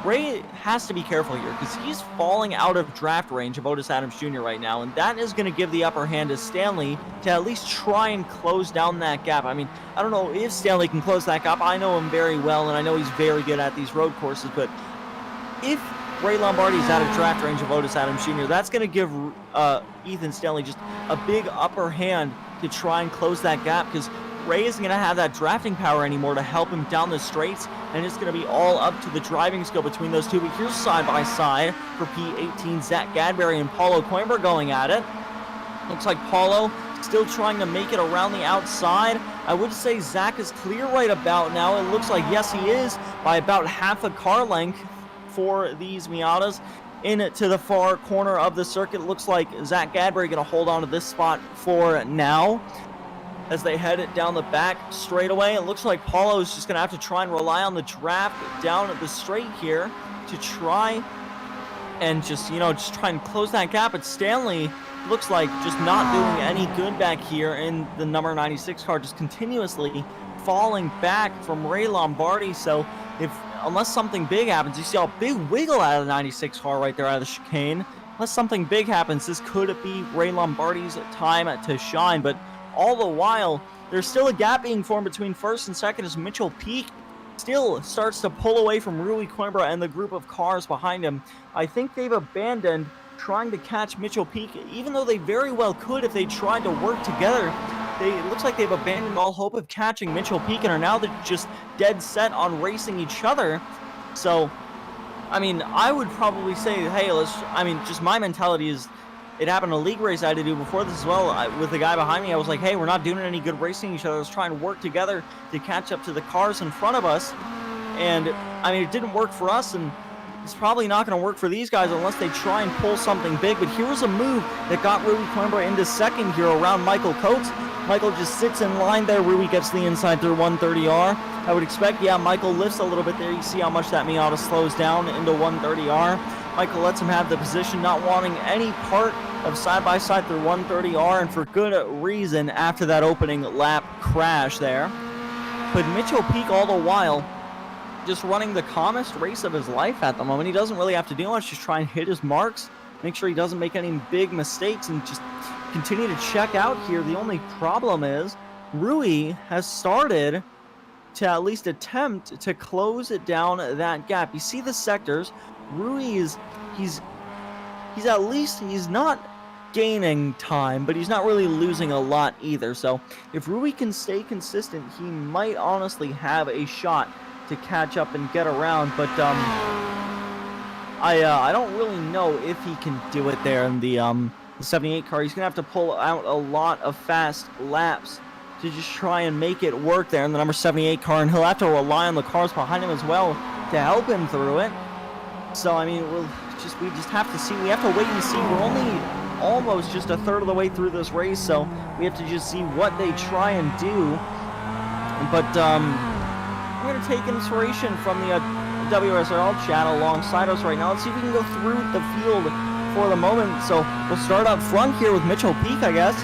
Ray has to be careful here because he's falling out of draft range of Otis Adams Jr. right now, and that is going to give the upper hand to Stanley to at least try and close down that gap. I mean, I don't know if Stanley can close that gap. I know him very well, and I know he's very good at these road courses, but if Ray Lombardi's out of draft range of Otis Adams Jr., that's going to give Ethan Stanley just a big upper hand to try and close that gap, because Ray isn't going to have that drafting power anymore to help him down the straights, and it's going to be all up to the driving skill between those two. But here's side by side for P18, Zach Gadberry and Paulo Coimbra going at it. Looks like Paulo still trying to make it around the outside. I would say Zach is clear right about now. It looks like, yes, he is, by about half a car length for these Miatas. Into the far corner of the circuit. It looks like Zach Gadberry going to hold on to this spot for now as they head it down the back straightaway. It looks like Paulo is just going to have to try and rely on the draft down at the straight here to try and just try and close that gap. But Stanley looks like just not doing any good back here in the number 96 car, just continuously falling back from Ray Lombardi. So unless something big happens, you see a big wiggle out of the 96 car right there out of the chicane. Unless something big happens, this could be Ray Lombardi's time to shine. But all the while, there's still a gap being formed between first and second as Mitchell Peak still starts to pull away from Rui Coimbra and the group of cars behind him. I think they've abandoned trying to catch Mitchell Peak, even though they very well could if they tried to work together. It looks like they've abandoned all hope of catching Mitchell Peak and are now just dead set on racing each other. So, I mean, I would probably say, hey, just my mentality is, it happened in a league race I had to do before this as well. With the guy behind me, I was like, hey, we're not doing any good racing each other. Let's try and work together to catch up to the cars in front of us. And, I mean, it didn't work for us, and it's probably not going to work for these guys unless they try and pull something big. But here's a move that got Rui Coimbra into second here around Michael Coates. Michael just sits in line there. Rui gets the inside through 130R. I would expect, yeah, Michael lifts a little bit there. You see how much that Miata slows down into 130R. Michael lets him have the position, not wanting any part of side-by-side through 130R, and for good reason after that opening lap crash there. But Mitchell Peak all the while just running the calmest race of his life at the moment. He doesn't really have to do much, just try and hit his marks, make sure he doesn't make any big mistakes, and just continue to check out here. The only problem is Rui has started to at least attempt to close it down that gap. You see the sectors. Rui he's not gaining time, but he's not really losing a lot either. So if Rui can stay consistent, he might honestly have a shot to catch up and get around. But I don't really know if he can do it there in the 78 car. He's gonna have to pull out a lot of fast laps to just try and make it work there in the number 78 car, and he'll have to rely on the cars behind him as well to help him through it. So I mean, we just have to see. We have to wait and see. We're only almost just a third of the way through this race, so we have to just see what they try and do. But we're going to take inspiration from the WSRL chat alongside us right now. Let's see if we can go through the field for the moment. So we'll start up front here with Mitchell Peak, I guess.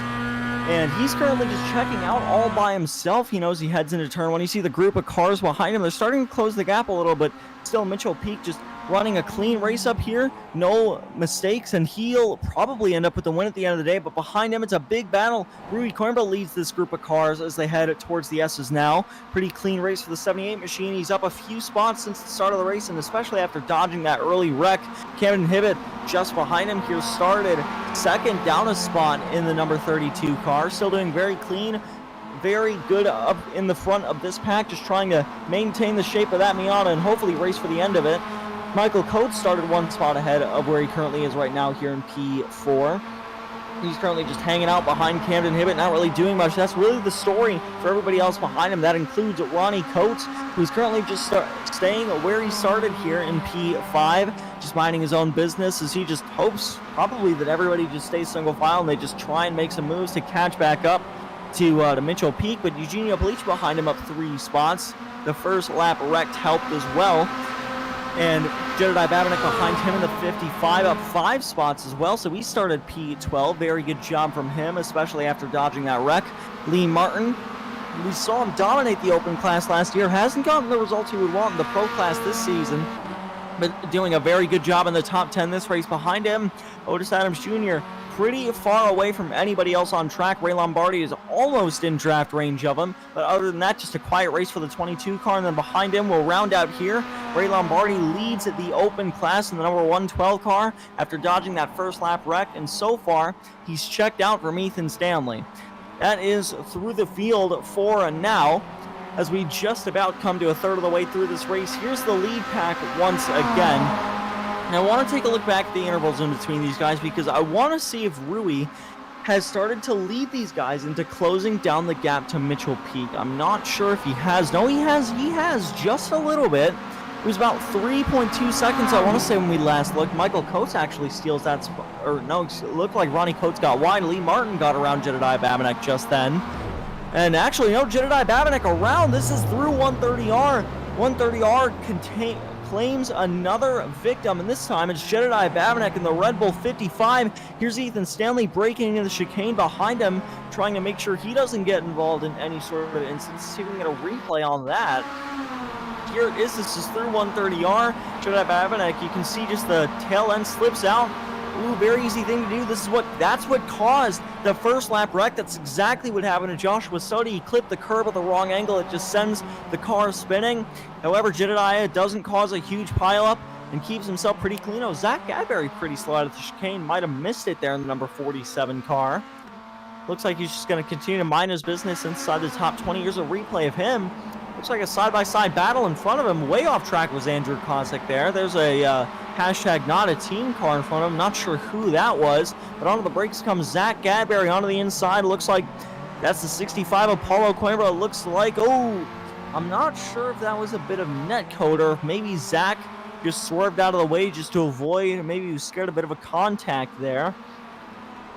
And he's currently just checking out all by himself. He knows he heads into turn one. You see the group of cars behind him. They're starting to close the gap a little, but still Mitchell Peak just running a clean race up here. No mistakes, and he'll probably end up with the win at the end of the day. But behind him, it's a big battle. Rui Coimbra leads this group of cars as they head towards the S's now. Pretty clean race for the 78 machine. He's up a few spots since the start of the race, and especially after dodging that early wreck. Camden Hibbett just behind him here started second, down a spot in the number 32 car. Still doing very clean, very good up in the front of this pack, just trying to maintain the shape of that Miata and hopefully race for the end of it. Michael Coates started one spot ahead of where he currently is right now here in P4. He's currently just hanging out behind Camden Hibbett, not really doing much. That's really the story for everybody else behind him. That includes Ronnie Coates, who's currently just staying where he started here in P5, just minding his own business, as he just hopes probably that everybody just stays single file and they just try and make some moves to catch back up to Mitchell Peak. But Eugenio Police behind him up 3 spots. The first lap wrecked helped as well. And Jedediah Babinek behind him in the 55, up 5 spots as well. So he started P12. Very good job from him, especially after dodging that wreck. Lee Martin, we saw him dominate the open class last year. Hasn't gotten the results he would want in the pro class this season, but doing a very good job in the top 10 this race. Behind him, Otis Adams Jr., pretty far away from anybody else on track. Ray Lombardi is almost in draft range of him, but other than that, just a quiet race for the 22 car, and then behind him, we'll round out here. Ray Lombardi leads the open class in the number 112 car after dodging that first lap wreck, and so far, he's checked out from Ethan Stanley. That is through the field for now, as we just about come to a third of the way through this race. Here's the lead pack once again. And I want to take a look back at the intervals in between these guys, because I want to see if Rui has started to lead these guys into closing down the gap to Mitchell Peak. I'm not sure if he has. No, he has just a little bit. It was about 3.2 seconds, I want to say, when we last looked. Michael Coates actually steals that spot. Or no, it looked like Ronnie Coates got wide. Lee Martin got around Jedediah Babinek just then. And actually, no, Jedediah Babinek around. This is through 130R. 130R claims another victim, and this time it's Jedediah Babinek in the Red Bull 55. Here's Ethan Stanley breaking into the chicane behind him, trying to make sure he doesn't get involved in any sort of instance. See if we can get a replay on that. Here it is. This is through 130R. Jedediah Babinek, you can see just the tail end slips out. Ooh, very easy thing to do. That's what caused the first lap wreck. That's exactly what happened to Joshua Sodi. He clipped the curb at the wrong angle. It just sends the car spinning. However, Jedediah doesn't cause a huge pileup and keeps himself pretty clean. Oh, Zach Gadberry pretty slow out of the chicane. Might have missed it there in the number 47 car. Looks like he's just going to continue to mind his business inside the top 20. Here's a replay of him. Looks like a side-by-side battle in front of him. Way off track was Andrew Kozik there. There's a hashtag not a team car in front of him. Not sure who that was. But onto the brakes comes Zach Gadberry onto the inside. Looks like that's the 65 Apollo Coimbra. It looks like, oh, I'm not sure if that was a bit of net coder. Maybe Zach just swerved out of the way just to avoid. Maybe he was scared a bit of a contact there.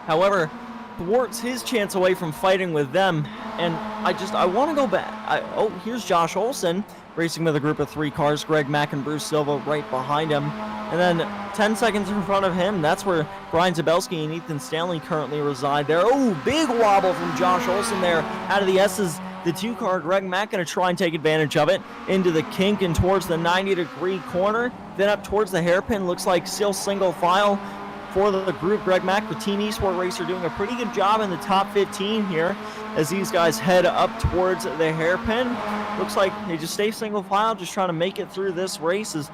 However, thwarts his chance away from fighting with them. And I want to go back. Oh, here's Josh Olson racing with a group of 3 cars. Greg Mack and Bruce Silva right behind him. And then 10 seconds in front of him, that's where Brian Zabelski and Ethan Stanley currently reside there. Oh, big wobble from Josh Olson there out of the S's. The 2 car, Greg Mack, going to try and take advantage of it into the kink and towards the 90-degree corner. Then up towards the hairpin. Looks like still single file for the group. Greg Mack, the Team Esport Racer, doing a pretty good job in the top 15 here as these guys head up towards the hairpin. Looks like they just stay single file, just trying to make it through this race. As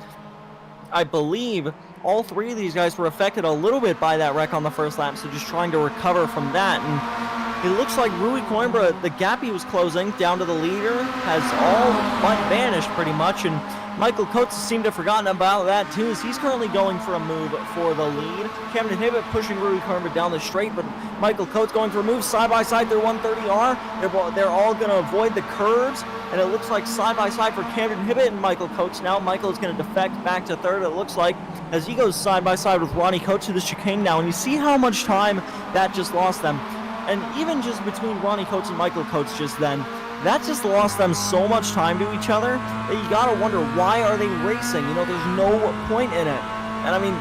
I believe all 3 of these guys were affected a little bit by that wreck on the first lap, so just trying to recover from that. And it looks like Rui Coimbra, the gap he was closing down to the leader, has all but vanished pretty much, and Michael Coates seemed to have forgotten about that too, as he's currently going for a move for the lead. Camden Hibbett pushing Rui Coimbra down the straight, but Michael Coates going for a move side by side through 130R. They're all going to avoid the curves, and it looks like side by side for Camden Hibbett and Michael Coates. Now Michael is going to defect back to third, it looks like, as he goes side by side with Ronnie Coates to the chicane now, and you see how much time that just lost them. And even just between Ronnie Coates and Michael Coates just then, that just lost them so much time to each other that you gotta wonder, why are they racing? You know, there's no point in it. And I mean,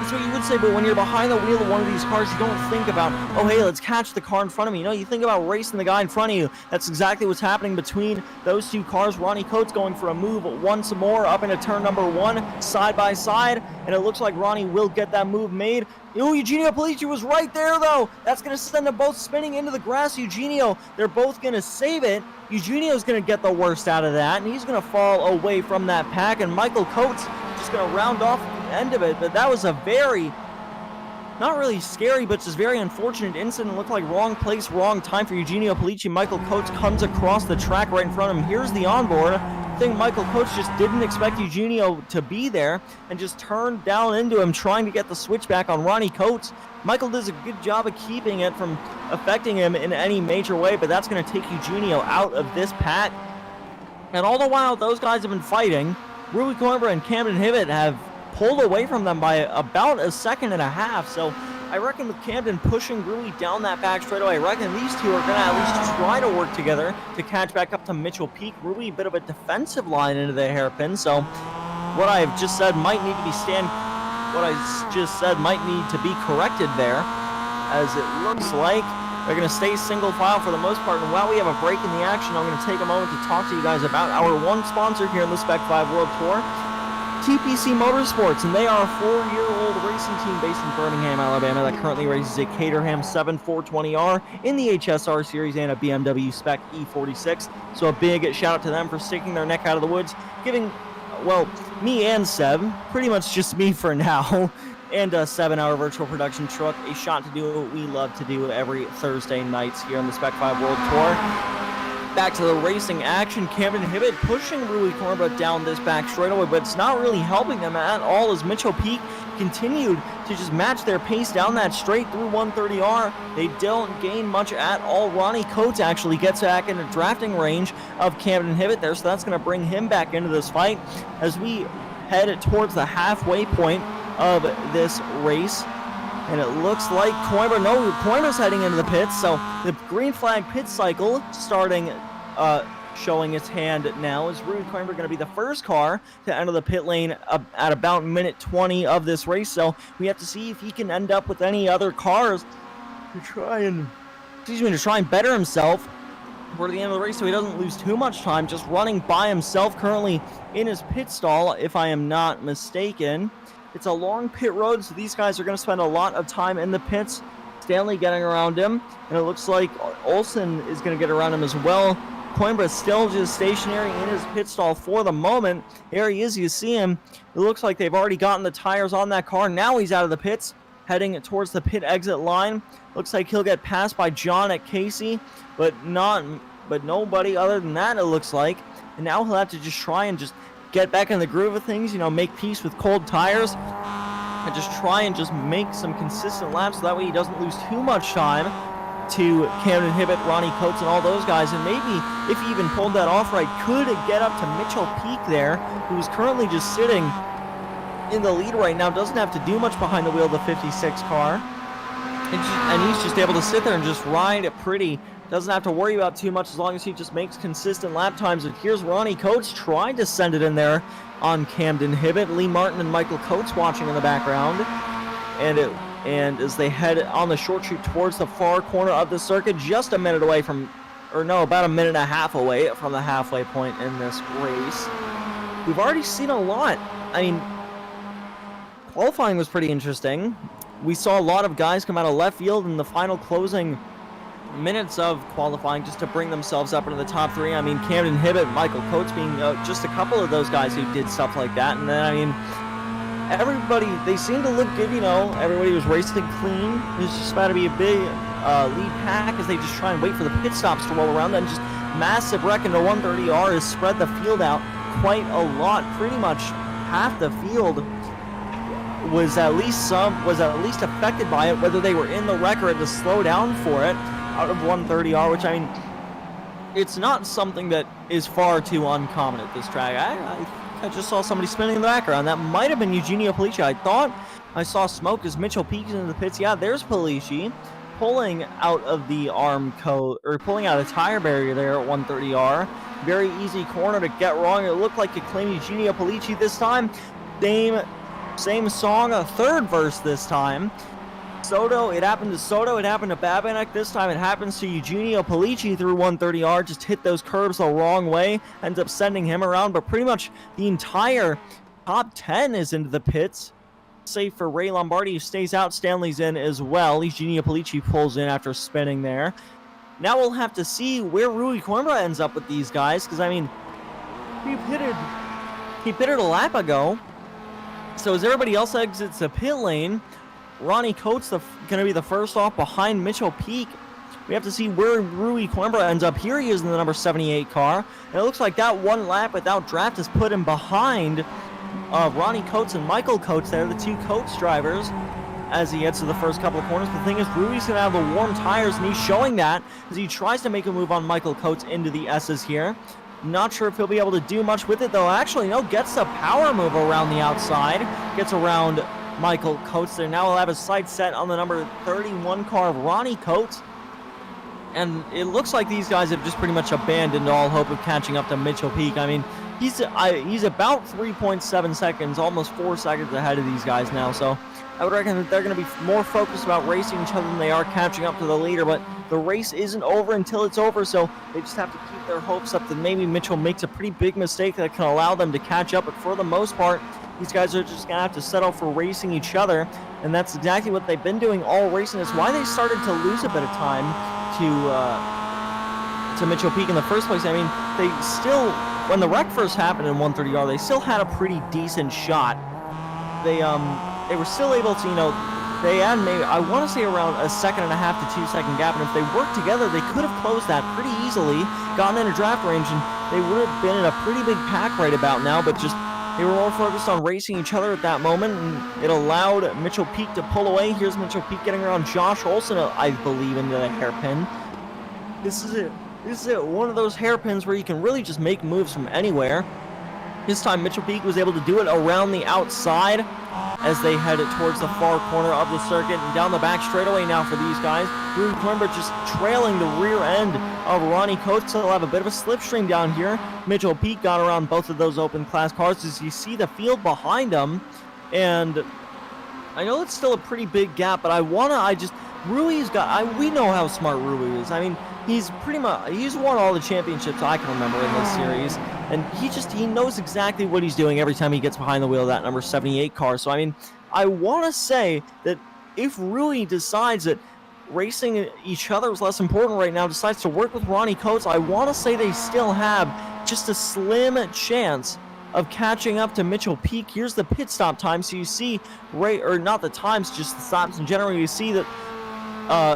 that's what you would say, but when you're behind the wheel of one of these cars, you don't think about, oh, hey, let's catch the car in front of me. You know, you think about racing the guy in front of you. That's exactly what's happening between those 2 cars. Ronnie Coates going for a move once more up into turn number 1, side by side, and it looks like Ronnie will get that move made. Oh, Eugenio Politi was right there, though. That's going to send them both spinning into the grass. Eugenio, they're both going to save it. Eugenio's going to get the worst out of that, and he's going to fall away from that pack, and Michael Coates just going to round off the end of it. But that was a very, not really scary, but just very unfortunate incident. It looked like wrong place, wrong time for Eugenio Politi. Michael Coates comes across the track right in front of him. Here's the onboard. I think Michael Coates just didn't expect Eugenio to be there and just turned down into him, trying to get the switchback on Ronnie Coates. Michael does a good job of keeping it from affecting him in any major way, but that's going to take Eugenio out of this pack. And all the while those guys have been fighting, Rui Coimbra and Camden Hibbett have pulled away from them by about a second and a half. So I reckon with Camden pushing Rui down that back straightaway, I reckon these 2 are going to at least try to work together to catch back up to Mitchell Peak. Rui, a bit of a defensive line into the hairpin, so what I've just said might need to be corrected there, as it looks like they're going to stay single file for the most part. And while we have a break in the action, I'm going to take a moment to talk to you guys about our one sponsor here in the Spec-5 World Tour. TPC Motorsports, and they are a 4-year-old racing team based in Birmingham, Alabama, that currently races a Caterham 7420R in the HSR series and a BMW Spec E46. So a big shout out to them for sticking their neck out of the woods, giving, well, me and Seb, pretty much just me for now, and a 7-hour virtual production truck a shot to do what we love to do every Thursday nights here on the Spec-5 World Tour. Back to the racing action. Camden Hibbett pushing Rui Coimbra down this back straightaway, but it's not really helping them at all as Mitchell Peak continued to just match their pace down that straight through 130R. They don't gain much at all. Ronnie Coates actually gets back into drafting range of Camden Hibbett there, so that's going to bring him back into this fight as we head towards the halfway point of this race. And it looks like Coimbra's heading into the pits, so the green flag pit cycle starting, showing its hand now. Is Rui Coimbra going to be the first car to enter the pit lane at about minute 20 of this race? So we have to see if he can end up with any other cars to try and better himself for the end of the race, so he doesn't lose too much time. Just running by himself currently in his pit stall, if I am not mistaken. It's a long pit road, so these guys are going to spend a lot of time in the pits. Stanley getting around him, and it looks like Olsen is going to get around him as well. Coimbra still just stationary in his pit stall for the moment. There he is, you see him. It looks like they've already gotten the tires on that car. Now he's out of the pits, heading towards the pit exit line. Looks like he'll get passed by John at Casey, but nobody other than that, it looks like. And now he'll have to just try and just get back in the groove of things, make peace with cold tires, and just try and just make some consistent laps so that way he doesn't lose too much time to Camden Hibbett, Ronnie Coates, and all those guys. And maybe if he even pulled that off right, could get up to Mitchell Peak there, who's currently just sitting in the lead right now, doesn't have to do much behind the wheel of the 56 car. And he's just able to sit there and just ride it pretty. Doesn't have to worry about too much as long as he just makes consistent lap times. And here's Ronnie Coates trying to send it in there on Camden Hibbett. Lee Martin and Michael Coates watching in the background. And as they head on the short chute towards the far corner of the circuit, just a minute away from, about a minute and a half away from the halfway point in this race. We've already seen a lot. I mean, qualifying was pretty interesting. We saw a lot of guys come out of left field in the final closing minutes of qualifying just to bring themselves up into the top three. I mean, Camden Hibbett, Michael Coates being just a couple of those guys who did stuff like that. And then, I mean, everybody, they seemed to look good, everybody was racing clean. It was just about to be a big lead pack as they just try and wait for the pit stops to roll around. Then just massive wreck into 130R has spread the field out quite a lot. Pretty much half the field was at least affected by it, whether they were in the wreck or had to slow down for it out of 130R, which, I mean, it's not something that is far too uncommon at this track. I just saw somebody spinning in the background. That might have been Eugenio Polici. I thought I saw smoke as Mitchell peeks into the pits. Yeah, there's Polici pulling out of the pulling out a tire barrier there at 130R. Very easy corner to get wrong. It looked like it claimed Eugenio Polici this time. Same song, a third verse this time. Soto, it happened to Soto, it happened to Babanek. This time it happens to Eugenio Polici through 130R. Just hit those curbs the wrong way, ends up sending him around. But pretty much the entire top 10 is into the pits, save for Ray Lombardi, who stays out. Stanley's in as well. Eugenio Polici pulls in after spinning there. Now we'll have to see where Rui Coimbra ends up with these guys, because, I mean, he pitted a lap ago. So as everybody else exits the pit lane, Ronnie Coates going to be the first off behind Mitchell Peak. We have to see where Rui Coimbra ends up. Here he is in the number 78 car. And it looks like that one lap without draft has put him behind Ronnie Coates and Michael Coates there, the two Coates drivers, as he heads to the first couple of corners. The thing is, Rui's going to have the warm tires, and he's showing that as he tries to make a move on Michael Coates into the S's here. Not sure if he'll be able to do much with it, though. Actually, no, gets a power move around the outside. Gets around Michael Coates there. Now we'll have a sight set on the number 31 car of Ronnie Coates. And it looks like these guys have just pretty much abandoned all hope of catching up to Mitchell Peak. I mean, he's about 3.7 seconds, almost 4 seconds ahead of these guys now. So I would reckon that they're going to be more focused about racing each other than they are catching up to the leader. But the race isn't over until it's over, so they just have to keep their hopes up that maybe Mitchell makes a pretty big mistake that can allow them to catch up. But for the most part, these guys are just going to have to settle for racing each other, and that's exactly what they've been doing all racing. It's why they started to lose a bit of time to Mitchell Peak in the first place. I mean, they still, when the wreck first happened in 130R, they still had a pretty decent shot. They were still able to, they had maybe, I want to say, around a 1.5 to 2 second gap, and if they worked together, they could have closed that pretty easily, gotten into draft range, and they would have been in a pretty big pack right about now, but just they were more focused on racing each other at that moment, and it allowed Mitchell Peak to pull away. Here's Mitchell Peak getting around Josh Olson, I believe, into the hairpin. This is it. This is it. One of those hairpins where you can really just make moves from anywhere. This time, Mitchell Peak was able to do it around the outside as they headed towards the far corner of the circuit and down the back straightaway now for these guys. Rui Coimbra just trailing the rear end of Ronnie Coates. They'll have a bit of a slipstream down here. Mitchell Peak got around both of those open class cars as you see the field behind them. And I know it's still a pretty big gap, but Rui's got, we know how smart Rui is. I mean, he's won all the championships I can remember in this series, and he knows exactly what he's doing every time he gets behind the wheel of that number 78 car. So I mean, I want to say that if Rui decides that racing each other is less important right now, decides to work with Ronnie Coates, I want to say they still have just a slim chance of catching up to Mitchell Peak. Here's the pit stop time, so you see, not the times, just the stops in general. You see that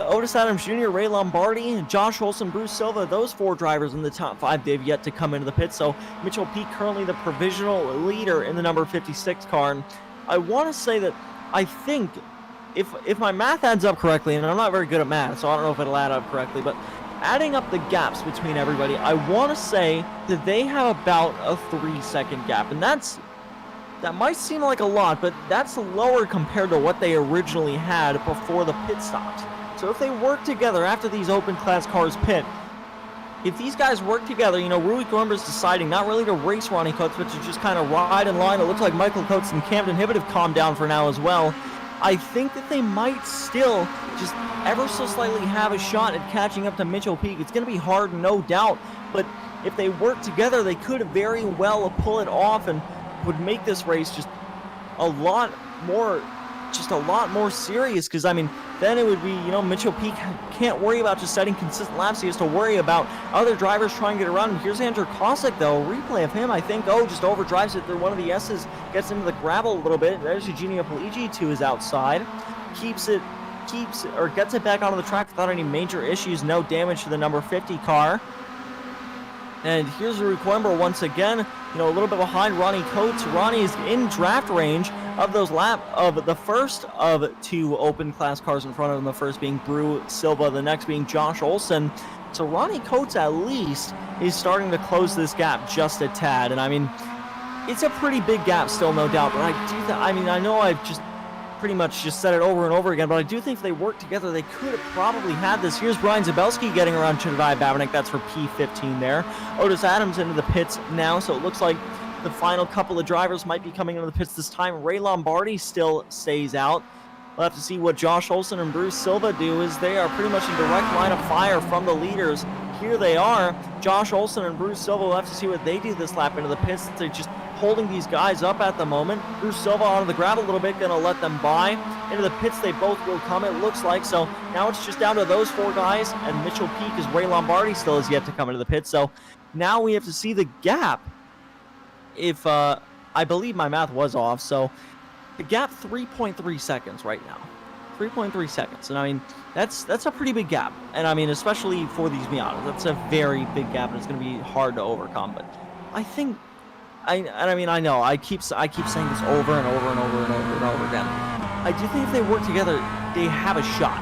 Otis Adams Jr., Ray Lombardi, Josh Olson, Bruce Silva, those 4 drivers in the top 5, they've yet to come into the pit. So Mitchell Peak currently the provisional leader in the number 56 car. And I want to say that I think if my math adds up correctly, and I'm not very good at math, so I don't know if it'll add up correctly, but adding up the gaps between everybody, I want to say that they have about a 3-second gap. And that might seem like a lot, but that's lower compared to what they originally had before the pit stops. So if they work together after these open class cars pit, if these guys work together, Rui Coimbra's deciding not really to race Ronnie Coates, but to just kind of ride in line. It looks like Michael Coates and Camden Hibbett have calmed down for now as well. I think that they might still just ever so slightly have a shot at catching up to Mitchell Peak. It's going to be hard, no doubt, but if they work together, they could very well pull it off and would make this race just a lot more serious, because I mean, then it would be, Mitchell Peak can't worry about just setting consistent laps. He has to worry about other drivers trying to get around him. Here's Andrew Kosick, though. Replay of him, I think, just overdrives it through one of the S's, gets into the gravel a little bit. There's Eugenio Paligi to his outside. Gets it back onto the track without any major issues. No damage to the number 50 car. And here's Rui Coimbra once again, a little bit behind Ronnie Coates. Ronnie is in draft range of the first of 2 open class cars in front of him. The first being Bruce Silva, the next being Josh Olson. So Ronnie Coates at least is starting to close this gap just a tad. And I mean, it's a pretty big gap still, no doubt. But I know I've just pretty much just said it over and over again, but I do think if they work together, they could have probably had this. Here's Brian Zabelski getting around Chidavai Babanek. That's for P15 there. Otis Adams into the pits now, so it looks like the final couple of drivers might be coming into the pits this time. Ray Lombardi still stays out. We'll have to see what Josh Olson and Bruce Silva do, as they are pretty much in direct line of fire from the leaders. Here they are. Josh Olson and Bruce Silva, will have to see what they do this lap into the pits. They're just holding these guys up at the moment. Bruce Silva onto the gravel a little bit, going to let them by. Into the pits they both will come, it looks like. So now it's just down to those 4 guys, and Mitchell Peak, as Ray Lombardi still has yet to come into the pits. So now we have to see the gap. If I believe my math was off, so the gap 3.3 seconds right now. 3.3 seconds. And I mean, that's a pretty big gap. And I mean, especially for these Miatas, that's a very big gap, and it's going to be hard to overcome. But I think, I know I keep saying this over and over and over and over and over again. I do think if they work together, they have a shot.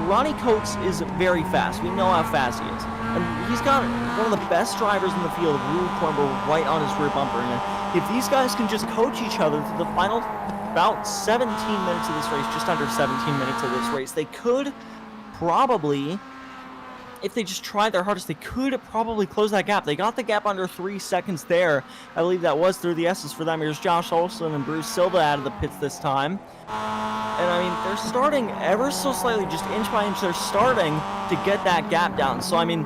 Ronnie Coates is very fast. We know how fast he is. And he's got one of the best drivers in the field, Rui Coimbra, right on his rear bumper. And if these guys can just coach each other through the final about 17 minutes of this race, just under 17 minutes of this race, they could probably, if they just try their hardest, they could probably close that gap. They got the gap under 3 seconds there. I believe that was through the S's for them. Here's Josh Olson and Bruce Silva out of the pits this time. And I mean, they're starting ever so slightly, just inch by inch, they're starting to get that gap down. So I mean,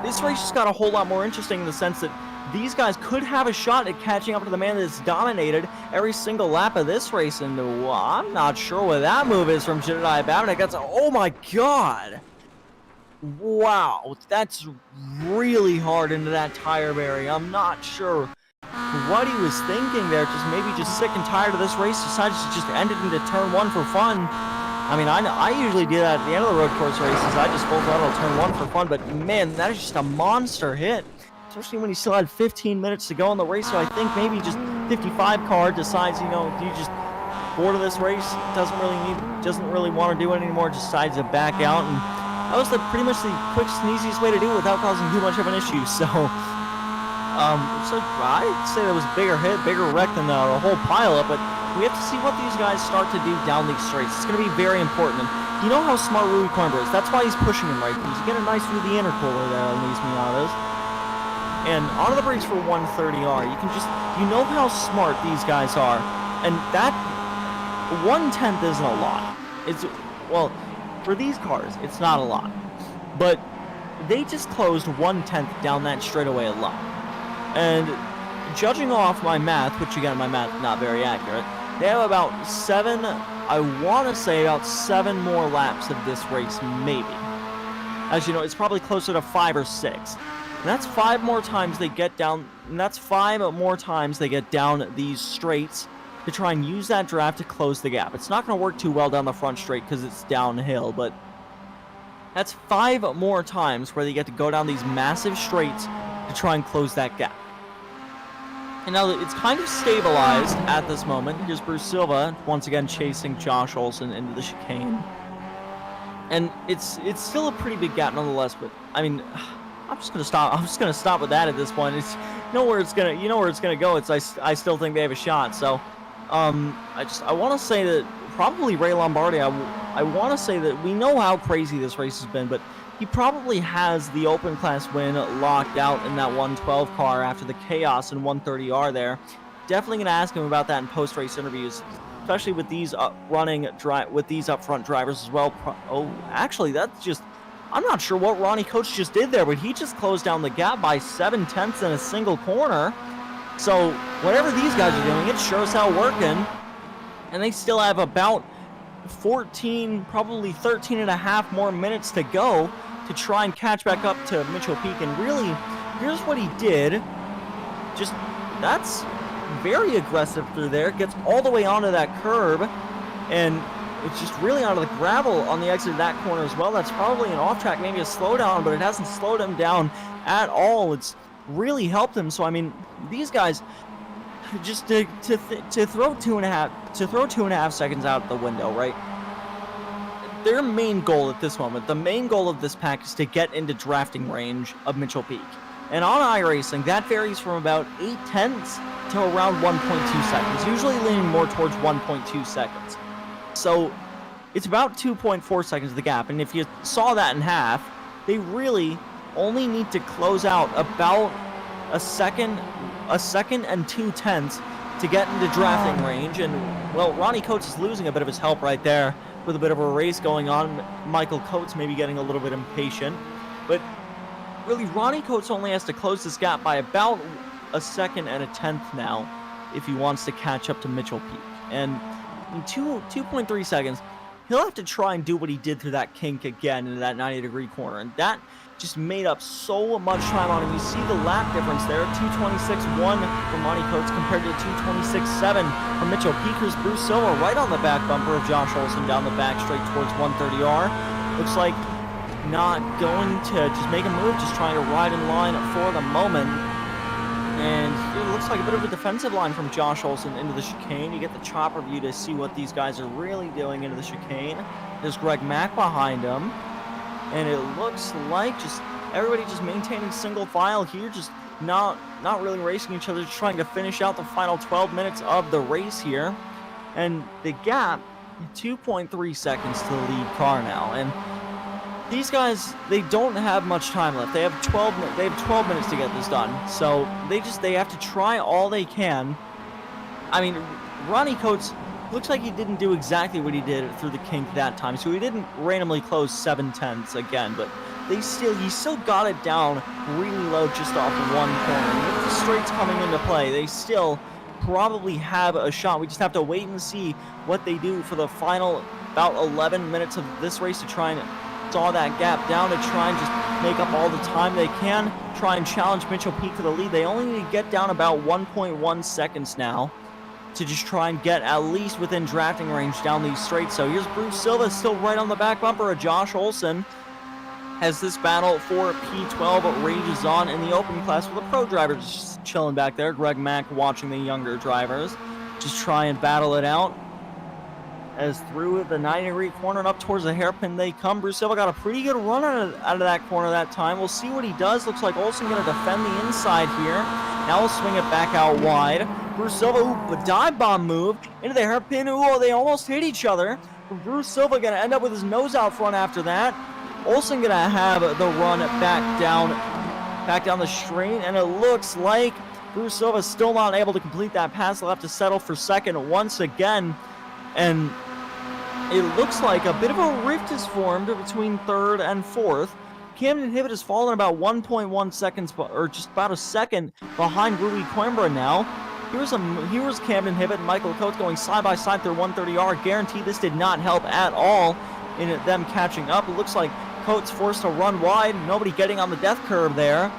this race just got a whole lot more interesting in the sense that these guys could have a shot at catching up to the man that's dominated every single lap of this race. And I'm not sure what that move is from Jedediah Babbitt. Oh my God. Wow, that's really hard into that tire barrier. I'm not sure what he was thinking there. Maybe just sick and tired of this race, decided to just end it into turn 1 for fun. I mean, I usually do that at the end of the road course races. I just full throttle turn 1 for fun, but man, that is just a monster hit, especially when you still had 15 minutes to go in the race. So I think maybe just 55 car decides, you know, you just bored of this race, doesn't really want to do it anymore, decides to back out, and that was pretty much the quickest and easiest way to do it without causing too much of an issue. So I'd say there was a bigger hit, bigger wreck than the whole pileup, but we have to see what these guys start to do down these straights. It's going to be very important. And you know how smart Rui Coimbra is. That's why he's pushing him right, because you get a nice through the intercooler there on these Miatas. And onto the brakes for 130R. You know how smart these guys are. And that 1/10 isn't a lot. Well, for these cars, it's not a lot. But they just closed 1/10 down that straightaway alone. And judging off my math, which again, my math not very accurate, they have about 7 more laps of this race, maybe. As you know, it's probably closer to 5 or 6. And that's 5 more times they get down, these straights to try and use that draft to close the gap. It's not going to work too well down the front straight because it's downhill, but that's 5 more times where they get to go down these massive straights to try and close that gap. And now that it's kind of stabilized at this moment, here's Bruce Silva once again chasing Josh Olsen into the chicane. And it's still a pretty big gap nonetheless, but I mean, I'm just gonna stop with that at this point. You know where it's gonna go. I still think they have a shot. So I want to say that probably Ray Lombardi. I want to say that we know how crazy this race has been, but he probably has the Open Class win locked out in that 112 car after the chaos in 130R there. Definitely going to ask him about that in post-race interviews, especially with these up-front drivers as well. Actually, I'm not sure what Ronnie Coates just did there, but he just closed down the gap by 7/10 in a single corner. So whatever these guys are doing, it's sure as hell working. And they still have about 14, probably 13 and a half more minutes to go to try and catch back up to Mitchell Peak. And really, here's what he did. That's very aggressive through there. Gets all the way onto that curb, and it's just really onto the gravel on the exit of that corner as well. That's probably an off track, maybe a slowdown, but it hasn't slowed him down at all. It's really helped him. So I mean, these guys just to throw 2.5 seconds out the window, right? Their main goal at this moment, the main goal of this pack, is to get into drafting range of Mitchell Peak. And on iRacing, that varies from about 0.8 to around 1.2 seconds, usually leaning more towards 1.2 seconds. So it's about 2.4 seconds of the gap. And if you saw that in half, they really only need to close out about a second and 2/10 to get into drafting range. And, well, Ronnie Coates is losing a bit of his help right there with a bit of a race going on. Michael Coates maybe getting a little bit impatient. But really, Ronnie Coates only has to close this gap by about a second and a 10th now if he wants to catch up to Mitchell Peak. And in 2.3 seconds, he'll have to try and do what he did through that kink again into that 90-degree corner. And that just made up so much time on him. You see the lap difference there, 2:26.1 from Ronnie Coates compared to 2:26.7 from Mitchell Peak. Here's Bruce Silva right on the back bumper of Josh Olsen down the back straight towards 130R. Looks like not going to just make a move, just trying to ride in line for the moment. And it looks like a bit of a defensive line from Josh Olsen into the chicane. You get the chopper view to see what these guys are really doing into the chicane. There's Greg Mack behind him. And it looks like just everybody just maintaining single file here, just not really racing each other, just trying to finish out the final 12 minutes of the race here. And the gap, 2.3 seconds to the lead car now. And these guys, they don't have much time left. They have 12 minutes to get this done. So they have to try all they can. I mean, Ronnie Coates looks like he didn't do exactly what he did through the kink that time. So he didn't randomly close 7/10 again, but he still got it down really low just off one corner. With the straights coming into play, they still probably have a shot. We just have to wait and see what they do for the final about 11 minutes of this race to try and saw that gap down, to try and just make up all the time they can, try and challenge Mitchell Peak to the lead. They only need to get down about 1.1 seconds now to just try and get at least within drafting range down these straights. So here's Bruce Silva still right on the back bumper of Josh Olson as this battle for P12 rages on in the open class, with the pro drivers just chilling back there. Greg Mack watching the younger drivers just try and battle it out. As through the 90-degree corner and up towards the hairpin they come. Bruce Silva got a pretty good run out of that corner that time. We'll see what he does. Looks like Olsen going to defend the inside here. Now we'll swing it back out wide. Bruce Silva, a dive bomb move into the hairpin. Ooh, they almost hit each other. Bruce Silva going to end up with his nose out front after that. Olsen going to have the run back down the straight, and it looks like Bruce Silva is still not able to complete that pass. They'll have to settle for second once again, and it looks like a bit of a rift is formed between third and fourth. Camden Hibbett has fallen about 1.1 seconds, or just about a second behind Rui Coimbra now. Here's Camden Hibbett and Michael Coates going side by side through 130R. Guarantee this did not help at all in them catching up. It looks like Coates forced to run wide. Nobody getting on the death curve there.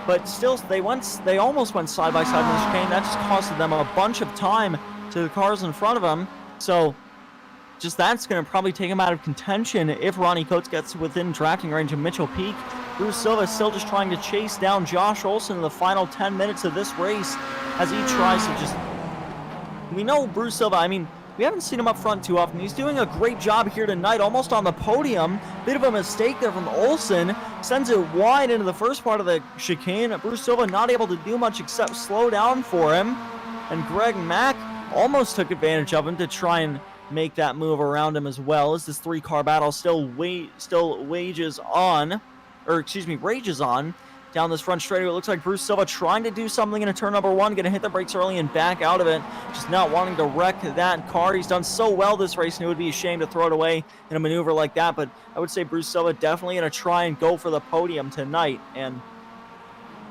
But still, they almost went side by side in the chicane. That just costed them a bunch of time to the cars in front of them. So just that's going to probably take him out of contention if Ronnie Coates gets within drafting range of Mitchell Peak. Bruce Silva is still just trying to chase down Josh Olson in the final 10 minutes of this race as he tries to just... We know Bruce Silva, I mean, we haven't seen him up front too often. He's doing a great job here tonight, almost on the podium. Bit of a mistake there from Olson. Sends it wide into the first part of the chicane. Bruce Silva not able to do much except slow down for him. And Greg Mack almost took advantage of him to try and make that move around him as well, as this three-car battle rages on down this front straightaway. It looks like Bruce Silva trying to do something in a turn number one, going to hit the brakes early and back out of it, just not wanting to wreck that car. He's done so well this race, and it would be a shame to throw it away in a maneuver like that, but I would say Bruce Silva definitely going to try and go for the podium tonight, and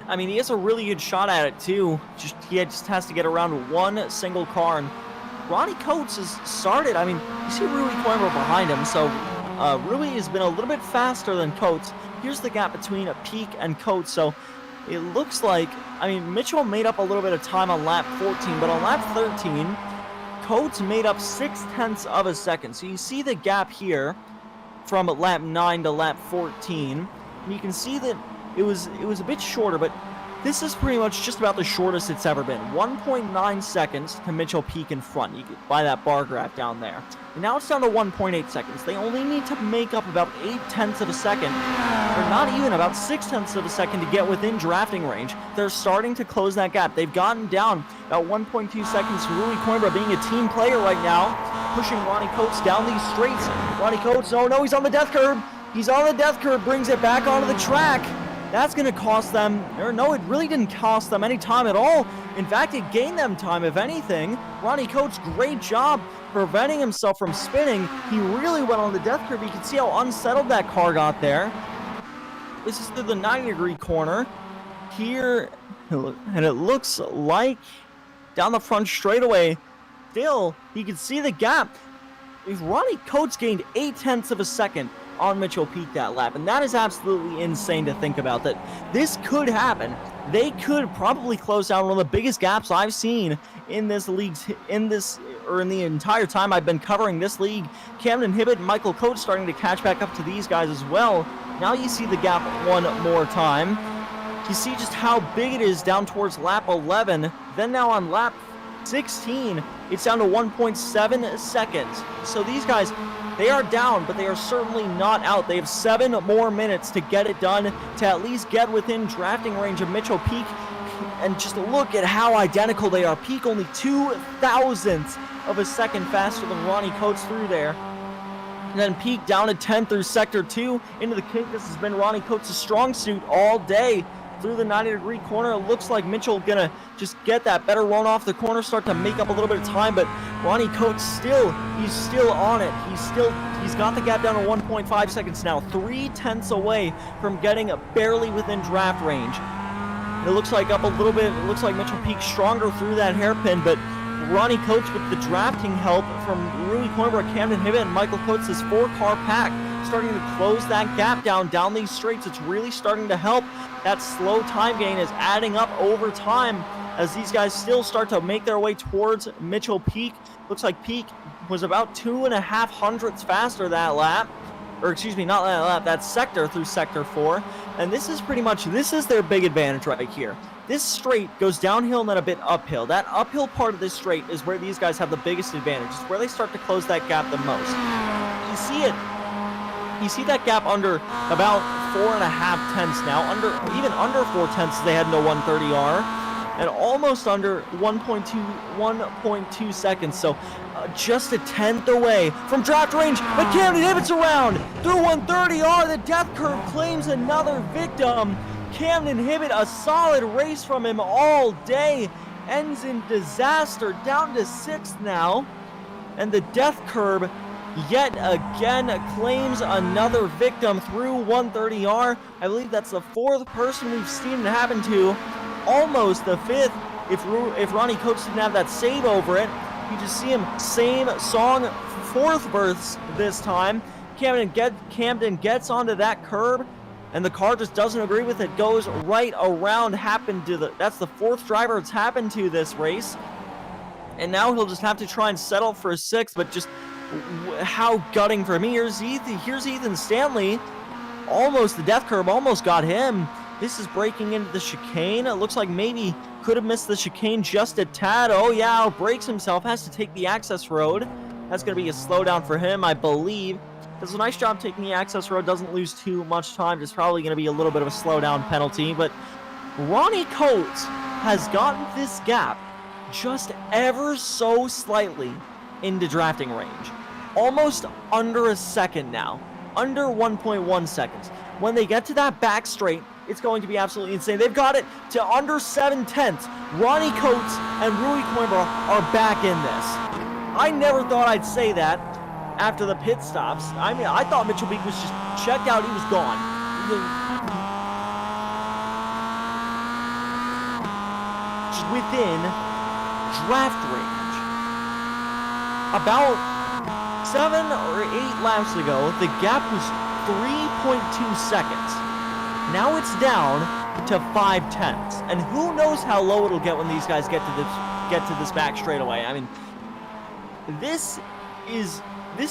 I mean, he has a really good shot at it too. He just has to get around one single car, and Ronnie Coates has started. I mean, you see Rui Coimbra behind him, so Rui has been a little bit faster than Coates. Here's the gap between Peak and Coates, so it looks like, I mean, Mitchell made up a little bit of time on lap 14, but on lap 13, Coates made up 0.6 of a second. So you see the gap here from lap 9 to lap 14, and you can see that it was a bit shorter, but this is pretty much just about the shortest it's ever been. 1.9 seconds to Mitchell Peak in front, by that bar graph down there. And now it's down to 1.8 seconds. They only need to make up about 0.8 of a second, or not even, about 0.6 of a second to get within drafting range. They're starting to close that gap. They've gotten down about 1.2 seconds. Rui Coimbra being a team player right now, pushing Ronnie Coates down these straights. Ronnie Coates, oh no, he's on the death curb. He's on the death curb, brings it back onto the track. That's going to cost them, or no, it really didn't cost them any time at all. In fact, it gained them time, if anything. Ronnie Coates, great job preventing himself from spinning. He really went on the death curve. You can see how unsettled that car got there. This is through the 90-degree corner here, and it looks like down the front straightaway, still, you can see the gap. If Ronnie Coates gained 0.8 of a second on Mitchell Peak that lap, and that is absolutely insane to think about, that this could happen. They could probably close down one of the biggest gaps I've seen in this league, in the entire time I've been covering this league. Camden Hibbett and Michael Coates starting to catch back up to these guys as well. Now you see the gap one more time. You see just how big it is down towards lap 11. Then now on lap 16, it's down to 1.7 seconds. So these guys, they are down, but they are certainly not out. They have 7 more minutes to get it done, to at least get within drafting range of Mitchell Peak. And just look at how identical they are. Peak only 0.02 of a second faster than Ronnie Coates through there. And then Peak down to 10 through Sector 2 into the kink. This has been Ronnie Coates' strong suit all day. through the 90-degree corner. It looks like Mitchell gonna just get that better run off the corner, start to make up a little bit of time, but Ronnie Coates he's still on it. He's got the gap down to 1.5 seconds now, 3/10 away from getting barely within draft range. It looks like up a little bit. It looks like Mitchell Peak stronger through that hairpin, but Ronnie Coates with the drafting help from Rui Coimbra, Camden Hibbett, and Michael Coates' 4-car pack starting to close that gap down these straights. It's really starting to help. That slow time gain is adding up over time as these guys still start to make their way towards Mitchell Peak. Looks like Peak was about 2.5 hundredths faster that lap. Or excuse me, not that lap, that sector through sector 4. And this is their big advantage right here. This straight goes downhill and then a bit uphill. That uphill part of this straight is where these guys have the biggest advantage. It's where they start to close that gap the most. You see it. You see that gap under about 4.5 tenths now, even under 4 tenths they had no 130R, and almost under 1.2 seconds. So just a tenth away from draft range, but Camden Hibbett's around through 130R. The death curve claims another victim. Camden Hibbett, a solid race from him all day, ends in disaster, down to 6th now, and the death curve yet again claims another victim through 130R. I believe that's the 4th person we've seen it happen to, almost the 5th if Ronnie Coates didn't have that save over it. You just see him, same song, 4th berths this time. Camden gets onto that curb, and the car just doesn't agree with it, goes right around, that's the 4th driver it's happened to this race. And now he'll just have to try and settle for a 6th, but just how gutting for me. Here's Ethan Stanley. Almost, the death curve almost got him. This is breaking into the chicane. It looks like maybe could have missed the chicane just a tad. Oh yeah, breaks himself, has to take the access road. That's going to be a slowdown for him, I believe. Does a nice job taking the access road, doesn't lose too much time. It's probably going to be a little bit of a slowdown penalty, but Ronnie Coates has gotten this gap just ever so slightly into drafting range. Almost under a second now. Under 1.1 seconds. When they get to that back straight, it's going to be absolutely insane. They've got it to under 7 tenths. Ronnie Coates and Rui Coimbra are back in this. I never thought I'd say that after the pit stops. I mean, I thought Mitchell Peak was just checked out. He was gone. Just within draft range. About 7 or 8 laps ago, the gap was 3.2 seconds. Now it's down to 5 tenths, and who knows how low it'll get when these guys get to this back straightaway. I mean, this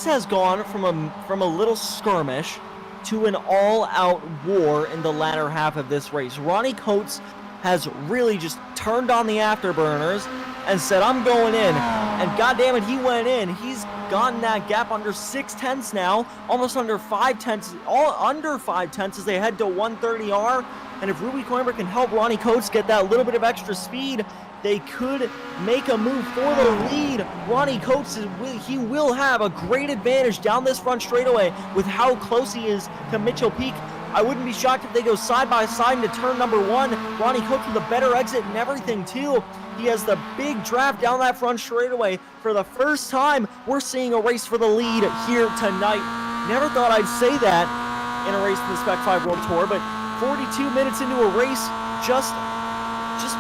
has gone from a little skirmish to an all-out war in the latter half of this race. Ronnie Coates has really just turned on the afterburners and said, I'm going in. And goddammit, he went in. He's gotten that gap under 6 tenths now, almost under 5 tenths, all under 5 tenths as they head to 130R. And if Rui Coimbra can help Ronnie Coates get that little bit of extra speed, they could make a move for the lead. Ronnie Coates, he will have a great advantage down this front straightaway with how close he is to Mitchell Peak. I wouldn't be shocked if they go side by side into turn number 1. Ronnie Coates with a better exit and everything too. He has the big draft down that front straightaway. For the first time, we're seeing a race for the lead here tonight. Never thought I'd say that in a race in the Spec-5 World Tour, but 42 minutes into a race, just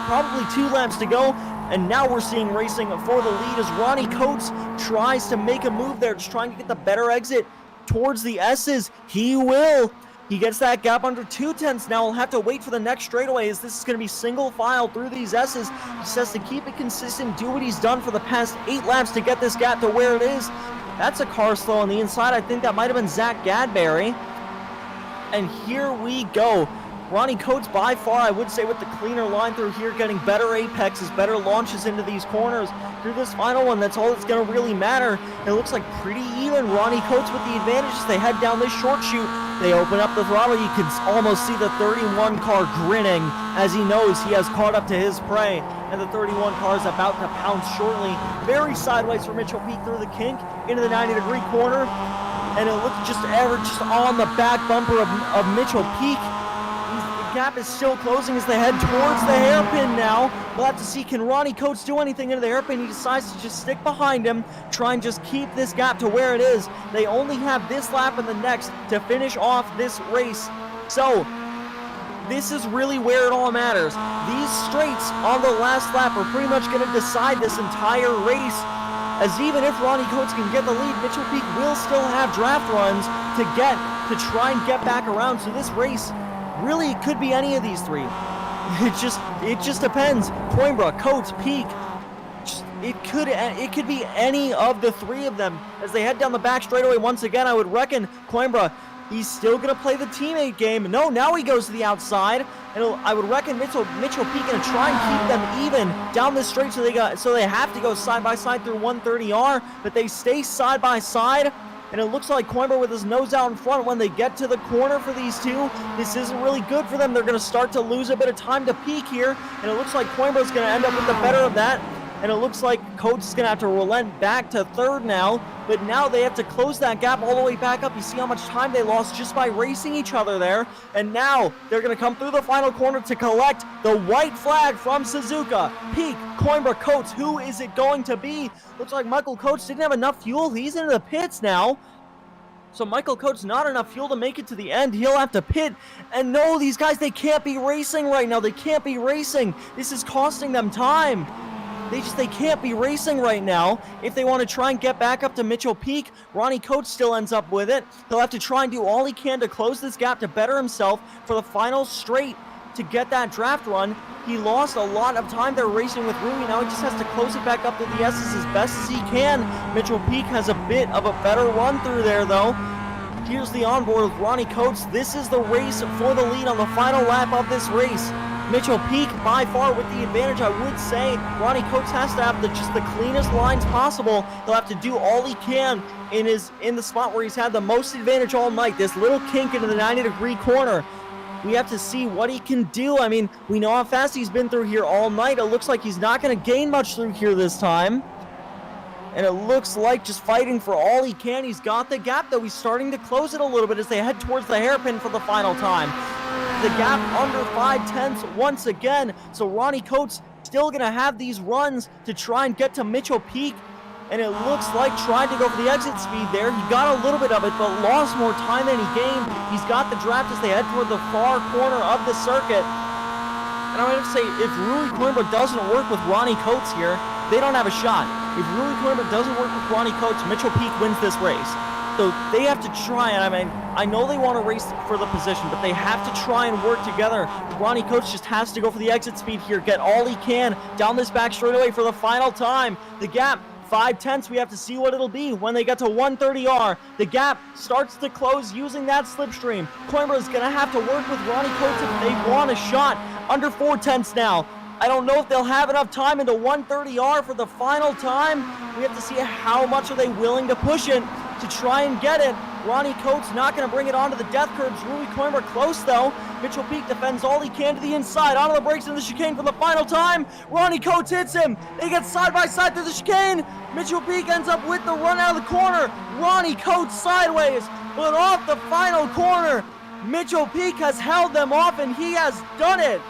probably 2 laps to go, and now we're seeing racing for the lead as Ronnie Coates tries to make a move there, just trying to get the better exit towards the S's. He will. He gets that gap under 2 tenths now. We'll have to wait for the next straightaway as this is going to be single file through these S's. He just has to keep it consistent, do what he's done for the past 8 laps to get this gap to where it is. That's a car slow on the inside. I think that might have been Zach Gadberry. And here we go. Ronnie Coates by far, I would say, with the cleaner line through here, getting better apexes, better launches into these corners. Through this final one, that's all that's going to really matter. It looks like pretty even. Ronnie Coates with the advantage as they head down this short chute. They open up the throttle. You can almost see the 31 car grinning as he knows he has caught up to his prey. And the 31 car is about to pounce shortly. Very sideways for Mitchell Peak through the kink into the 90-degree corner. And it looks just on the back bumper of Mitchell Peak. gap is still closing as they head towards the hairpin now. We'll have to see, can Ronnie Coates do anything into the hairpin? He decides to just stick behind him, try and just keep this gap to where it is. They only have this lap and the next to finish off this race. So, this is really where it all matters. These straights on the last lap are pretty much going to decide this entire race, as even if Ronnie Coates can get the lead, Mitchell Peak will still have draft runs to try and get back around. So this race really could be any of these three. It just depends. Coimbra, Coates, Peak. It could be any of the three of them as they head down the back straightaway. Once again, I would reckon Coimbra, he's still going to play the teammate game. No, now he goes to the outside. And I would reckon Mitchell Peak going to try and keep them even down this straight, so they have to go side by side through 130R, but they stay side by side. And it looks like Coimbra with his nose out in front when they get to the corner for these two. This isn't really good for them. They're going to start to lose a bit of time to Peak here. And it looks like Coimbra's going to end up with the better of that. And it looks like Coates is going to have to relent back to third now. But now they have to close that gap all the way back up. You see how much time they lost just by racing each other there. And now they're going to come through the final corner to collect the white flag from Suzuka. Peak, Coimbra, Coates, who is it going to be? Looks like Michael Coates didn't have enough fuel. He's into the pits now. So Michael Coates, not enough fuel to make it to the end. He'll have to pit. And no, these guys, they can't be racing right now. They can't be racing. This is costing them time. They can't be racing right now. If they want to try and get back up to Mitchell Peak, Ronnie Coates still ends up with it. He'll have to try and do all he can to close this gap to better himself for the final straight to get that draft run. He lost a lot of time there racing with Rui. Now he just has to close it back up to the S's as best as he can. Mitchell Peak has a bit of a better run through there though. Here's the onboard with Ronnie Coates. This is the race for the lead on the final lap of this race. Mitchell Peak by far with the advantage, I would say. Ronnie Coates has to have just the cleanest lines possible. He'll have to do all he can in the spot where he's had the most advantage all night. This little kink into the 90-degree corner. We have to see what he can do. I mean, we know how fast he's been through here all night. It looks like he's not going to gain much through here this time. And it looks like just fighting for all he can. He's got the gap, though. He's starting to close it a little bit as they head towards the hairpin for the final time. The gap under 5/10 once again. So Ronnie Coates still going to have these runs to try and get to Mitchell Peak. And it looks like trying to go for the exit speed there. He got a little bit of it, but lost more time than he gained. He's got the draft as they head toward the far corner of the circuit. And I'm going to say, if Rui Coimbra doesn't work with Ronnie Coates here, they don't have a shot. If Rui Coimbra doesn't work with Ronnie Coates, Mitchell Peak wins this race. So they have to try, and I mean, I know they want to race for the position, but they have to try and work together. Ronnie Coates just has to go for the exit speed here, get all he can down this back straightaway for the final time. The gap, 5/10. We have to see what it'll be when they get to 130R. The gap starts to close using that slipstream. Coimbra is going to have to work with Ronnie Coates if they want a shot. Under 4/10 now. I don't know if they'll have enough time into 130R for the final time. We have to see how much are they willing to push it to try and get it. Ronnie Coates not going to bring it onto the death curbs. Rui Coimbra close though. Mitchell Peak defends all he can to the inside. Onto the brakes into the chicane for the final time. Ronnie Coates hits him. They get side by side through the chicane. Mitchell Peak ends up with the run out of the corner. Ronnie Coates sideways, but off the final corner. Mitchell Peak has held them off, and he has done it,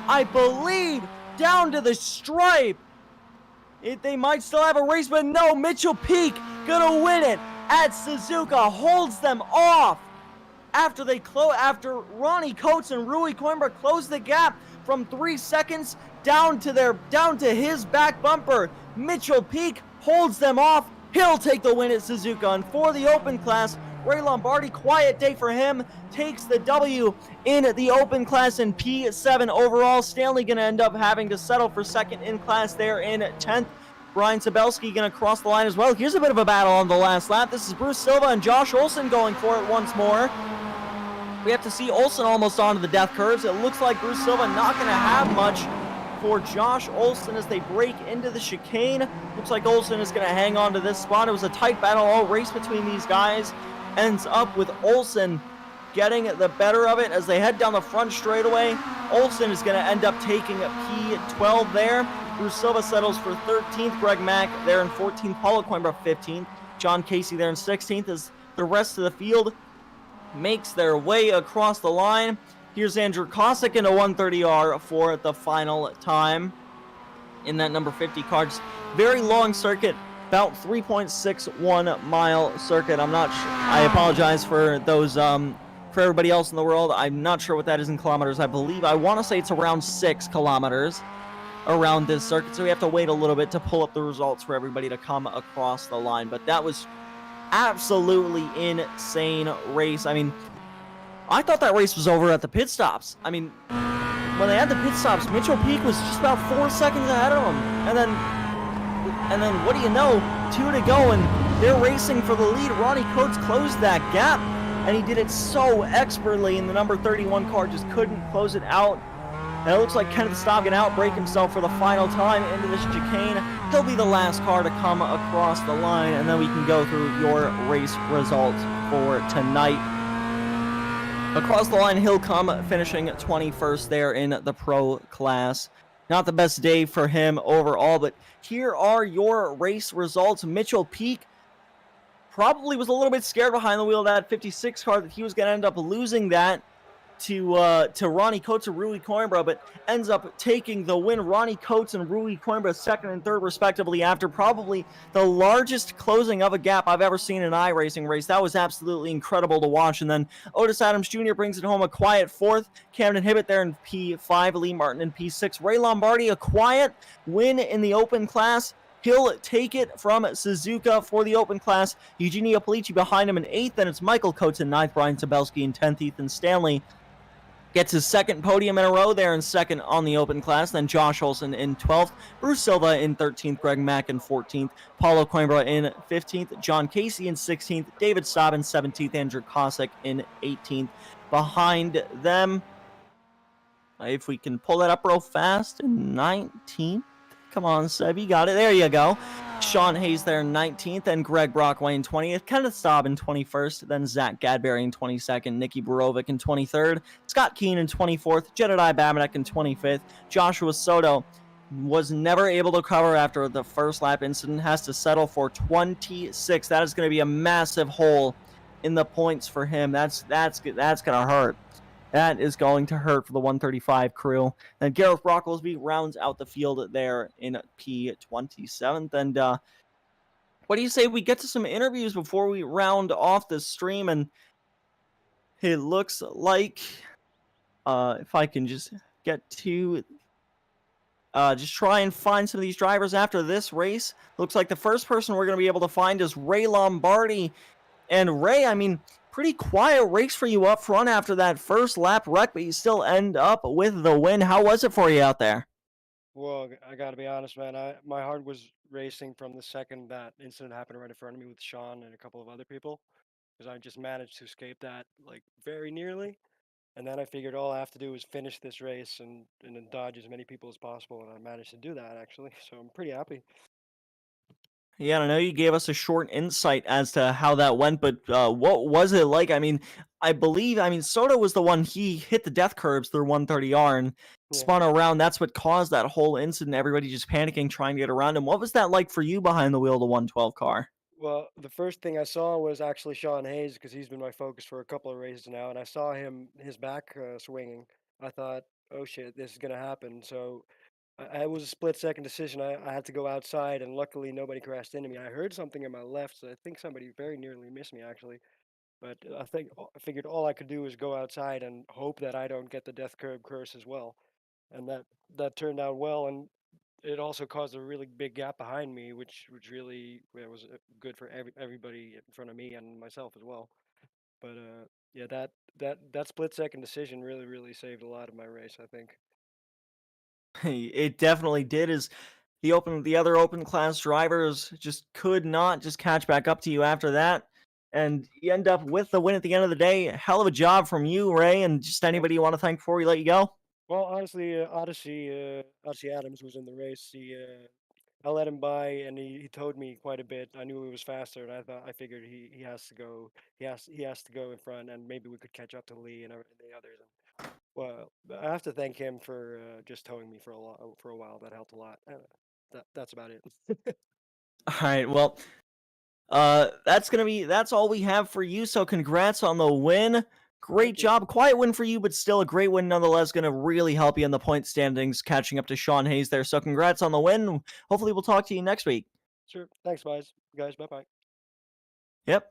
I believe, down to the stripe. They might still have a race, but no, Mitchell Peak gonna win it at Suzuka, holds them off after Ronnie Coates and Rui Coimbra close the gap from 3 seconds down to his back bumper. Mitchell Peak holds them off. He'll take the win at Suzuka, and for the open class, Ray Lombardi, quiet day for him, takes the W in the open class in P7 overall. Stanley going to end up having to settle for second in class there in 10th. Brian Sabelski going to cross the line as well. Here's a bit of a battle on the last lap. This is Bruce Silva and Josh Olsen going for it once more. We have to see Olsen almost onto the death curves. It looks like Bruce Silva not going to have much for Josh Olsen as they break into the chicane. Looks like Olsen is going to hang on to this spot. It was a tight battle all race between these guys. Ends up with Olsen getting the better of it as they head down the front straightaway. Olsen is going to end up taking a P12 there. Bruce Silva settles for 13th. Greg Mack there in 14th. Paulo Coimbra 15th. John Casey there in 16th as the rest of the field makes their way across the line. Here's Andrew Kosick in a 130R for the final time in that number 50 car. Just very long circuit, about 3.61 mile circuit. I'm not sure. I apologize for those, for everybody else in the world. I'm not sure what that is in kilometers. I want to say it's around 6 kilometers around this circuit. So we have to wait a little bit to pull up the results for everybody to come across the line. But that was absolutely insane race. I mean, I thought that race was over at the pit stops. I mean, when they had the pit stops, Mitchell Peak was just about 4 seconds ahead of him. And then what do you know? 2 to go, and they're racing for the lead. Ronnie Coates closed that gap, and he did it so expertly, and the number 31 car just couldn't close it out. And it looks like Kenneth Staub can outbrake himself for the final time into this chicane. He'll be the last car to come across the line, and then we can go through your race results for tonight. Across the line, he'll come finishing 21st there in the pro class. Not the best day for him overall, but here are your race results. Mitchell Peak probably was a little bit scared behind the wheel of that 56 car that he was going to end up losing that to Ronnie Coates and Rui Coimbra, but ends up taking the win. Ronnie Coates and Rui Coimbra second and third respectively after probably the largest closing of a gap I've ever seen in an iRacing race. That was absolutely incredible to watch. And then Otis Adams Jr. brings it home a quiet fourth. Camden Hibbett there in P5, Lee Martin in P6. Ray Lombardi, a quiet win in the open class. He'll take it from Suzuka for the open class. Eugenio Polici behind him in 8th, and it's Michael Coates in 9th, Brian Sabelski in 10th, Ethan Stanley gets his second podium in a row there in second on the open class. Then Josh Olson in 12th, Bruce Silva in 13th, Greg Mack in 14th, Paulo Coimbra in 15th, John Casey in 16th, David Staub in 17th, Andrew Kosick in 18th. Behind them, if we can pull that up real fast, in 19th. Come on, Seb, you got it. There you go. Sean Hayes there in 19th, and Greg Brockway in 20th, Kenneth Staub in 21st, then Zach Gadberry in 22nd, Nicky Borovic in 23rd, Scott Keane in 24th, Jedediah Babinec in 25th, Joshua Soto was never able to cover after the first lap incident, has to settle for 26th. That is going to be a massive hole in the points for him. That's going to hurt. That is going to hurt for the 135 crew. And Gareth Brocklesby rounds out the field there in P27th. And what do you say we get to some interviews before we round off this stream? And it looks like, if I can just get to, just try and find some of these drivers after this race. Looks like the first person we're going to be able to find is Ray Lombardi. And Ray, I mean, pretty quiet race for you up front after that first lap wreck, but you still end up with the win. How was it for you out there? Well, I got to be honest, man. My heart was racing from the second that incident happened right in front of me with Sean and a couple of other people, because I just managed to escape that like very nearly. And then I figured all I have to do is finish this race and then dodge as many people as possible, and I managed to do that actually. So I'm pretty happy. Yeah, I know you gave us a short insight as to how that went, but what was it like? I mean, Soto was the one, he hit the death curbs through 130R and Yeah. spun around. That's what caused that whole incident. Everybody just panicking, trying to get around him. What was that like for you behind the wheel of the 112 car? Well, the first thing I saw was actually Sean Hayes because he's been my focus for a couple of races now, and I saw his back swinging. I thought, oh shit, this is gonna happen. So it was a split-second decision. I had to go outside, and luckily nobody crashed into me. I heard something in my left, so I think somebody very nearly missed me actually. But I figured all I could do was go outside and hope that I don't get the death curb curse as well, and that turned out well. And it also caused a really big gap behind me, which really was good for everybody in front of me and myself as well. But yeah, that split-second decision really saved a lot of my race, I think. It definitely did. Is the other open class drivers just could not just catch back up to you after that, and you end up with the win at the end of the day. Hell of a job from you, Ray, and just anybody you want to thank before we let you go. Well, honestly, Odyssey Adams was in the race. I let him by, and he towed me quite a bit. I knew he was faster, and I figured he has to go. He has to go in front, and maybe we could catch up to Lee and the others. And, well, I have to thank him for just towing me for a while. That helped a lot. That's about it. All right, well, that's all we have for you. So congrats on the win. Great Thank you. job. Quiet win for you, but still a great win nonetheless. Going to really help you in the point standings, catching up to Sean Hayes there. So congrats on the win. Hopefully, we'll talk to you next week. Sure. Thanks, guys. Bye bye. Yep.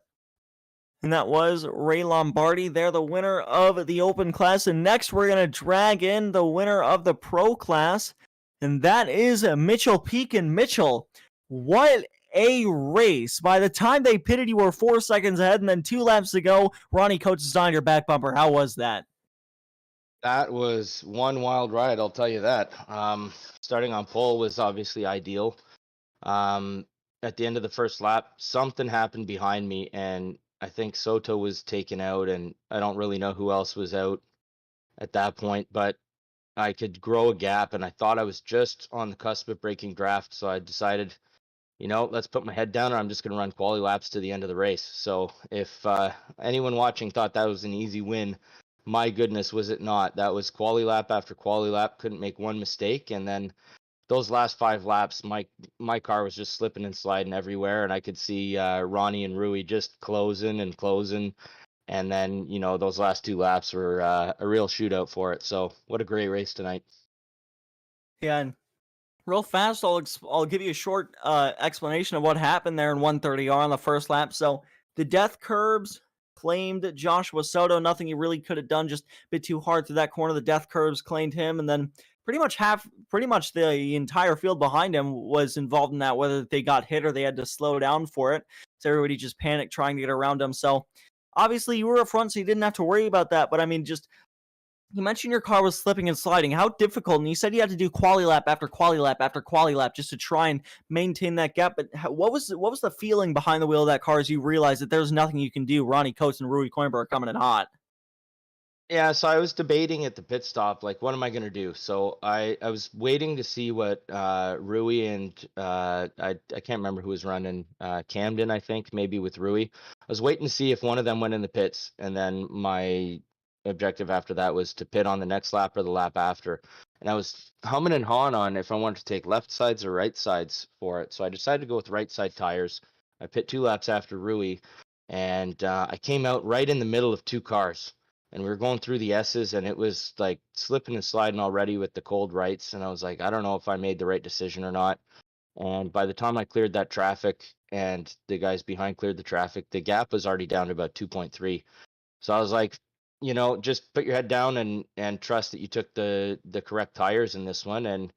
And that was Ray Lombardi. They're the winner of the open class. And next, we're going to drag in the winner of the pro class. And that is Mitchell Peak. And Mitchell, what a race. By the time they pitted, you were 4 seconds ahead. And then 2 laps to go, Ronnie Coates is on your back bumper. How was that? That was one wild ride, I'll tell you that. Starting on pole was obviously ideal. At the end of the first lap, something happened behind me, and I think Soto was taken out, and I don't really know who else was out at that point, but I could grow a gap, and I thought I was just on the cusp of breaking draft, so I decided, let's put my head down, or I'm just going to run quali laps to the end of the race. So if anyone watching thought that was an easy win, my goodness, was it not? That was quali lap after quali lap, couldn't make one mistake, and then those last 5 laps, my car was just slipping and sliding everywhere, and I could see Ronnie and Rui just closing and closing, and then those last 2 laps were a real shootout for it. So what a great race tonight. Yeah, and real fast, I'll give you a short explanation of what happened there in 130R on the first lap. So the death curbs claimed Joshua Soto. Nothing he really could have done, just a bit too hard through that corner. The death curbs claimed him, and then pretty much the entire field behind him was involved in that, whether they got hit or they had to slow down for it. So everybody just panicked trying to get around him. So obviously you were up front, so you didn't have to worry about that. But I mean, just you mentioned your car was slipping and sliding. How difficult? And you said you had to do quali lap after quali lap after quali lap just to try and maintain that gap. But what was the feeling behind the wheel of that car as you realized that there's nothing you can do? Ronnie Coates and Rui Coimbra are coming in hot. Yeah, so I was debating at the pit stop, like, what am I going to do? So I was waiting to see what Rui and I can't remember who was running, Camden, I think, maybe with Rui. I was waiting to see if one of them went in the pits, and then my objective after that was to pit on the next lap or the lap after. And I was humming and hawing on if I wanted to take left sides or right sides for it. So I decided to go with right side tires. I pit 2 laps after Rui, and I came out right in the middle of 2 cars. And we were going through the S's, and it was like slipping and sliding already with the cold rights. And I was like, I don't know if I made the right decision or not. And by the time I cleared that traffic and the guys behind cleared the traffic, the gap was already down to about 2.3. So I was like, just put your head down and trust that you took the correct tires in this one. And,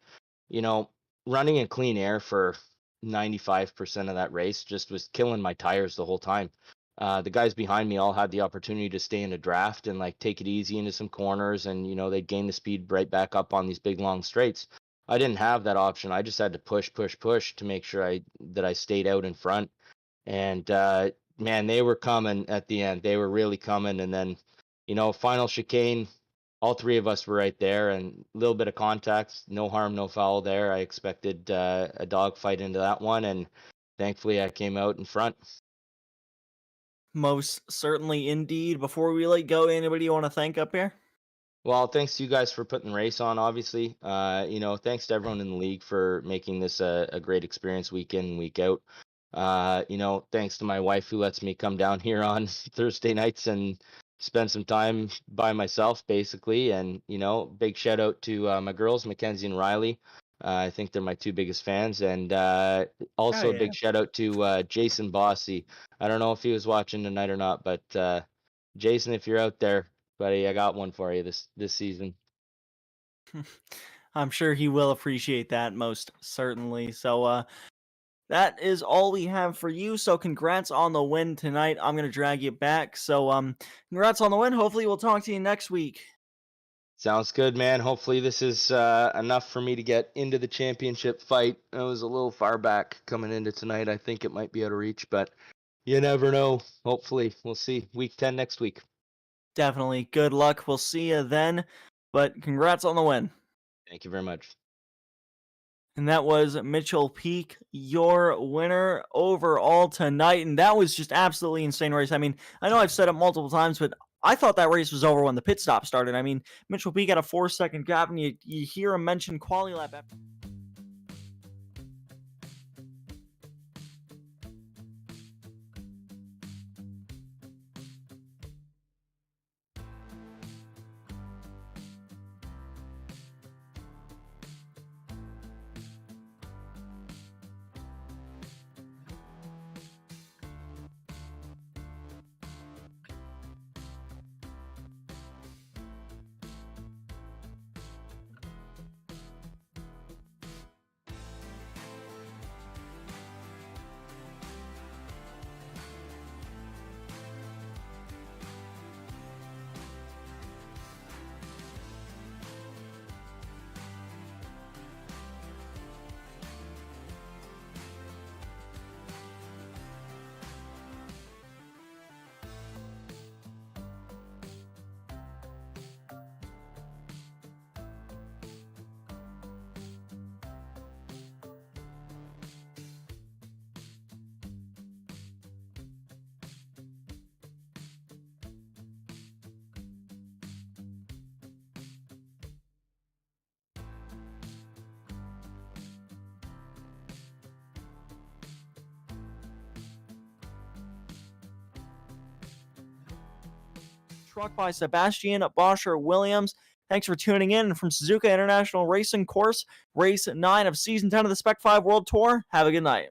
running in clean air for 95% of that race just was killing my tires the whole time. The guys behind me all had the opportunity to stay in a draft and like take it easy into some corners, and they'd gain the speed right back up on these big long straights. I didn't have that option. I just had to push to make sure that I stayed out in front. And man, they were coming at the end. They were really coming. And then, final chicane, all 3 of us were right there, and a little bit of contact, no harm, no foul there. I expected a dogfight into that one, and thankfully I came out in front. Most certainly, indeed. Before we let go, anybody you want to thank up here? Well, thanks to you guys for putting the race on, obviously. Thanks to everyone in the league for making this a great experience week in and week out. Thanks to my wife who lets me come down here on Thursday nights and spend some time by myself, basically. And, big shout out to my girls, Mackenzie and Riley. I think they're my 2 biggest fans. And also a big shout out to Jason Bossy. I don't know if he was watching tonight or not, but Jason, if you're out there, buddy, I got one for you this season. I'm sure he will appreciate that, most certainly. So that is all we have for you. So congrats on the win tonight. I'm going to drag you back. So congrats on the win. Hopefully we'll talk to you next week. Sounds good, man. Hopefully this is enough for me to get into the championship fight. I was a little far back coming into tonight. I think it might be out of reach, but you never know. Hopefully. We'll see. Week 10 next week. Definitely. Good luck. We'll see you then. But congrats on the win. Thank you very much. And that was Mitchell Peak, your winner overall tonight. And that was just absolutely insane race. I mean, I know I've said it multiple times, but I thought that race was over when the pit stop started. I mean, Mitchell Peak had a 4-second gap, and you hear him mention quali lap after. truck by Sebastian Bosher-Williams. Thanks for tuning in from Suzuka International Racing Course, Race 9 of Season 10 of the Spec-5 World Tour. Have a good night.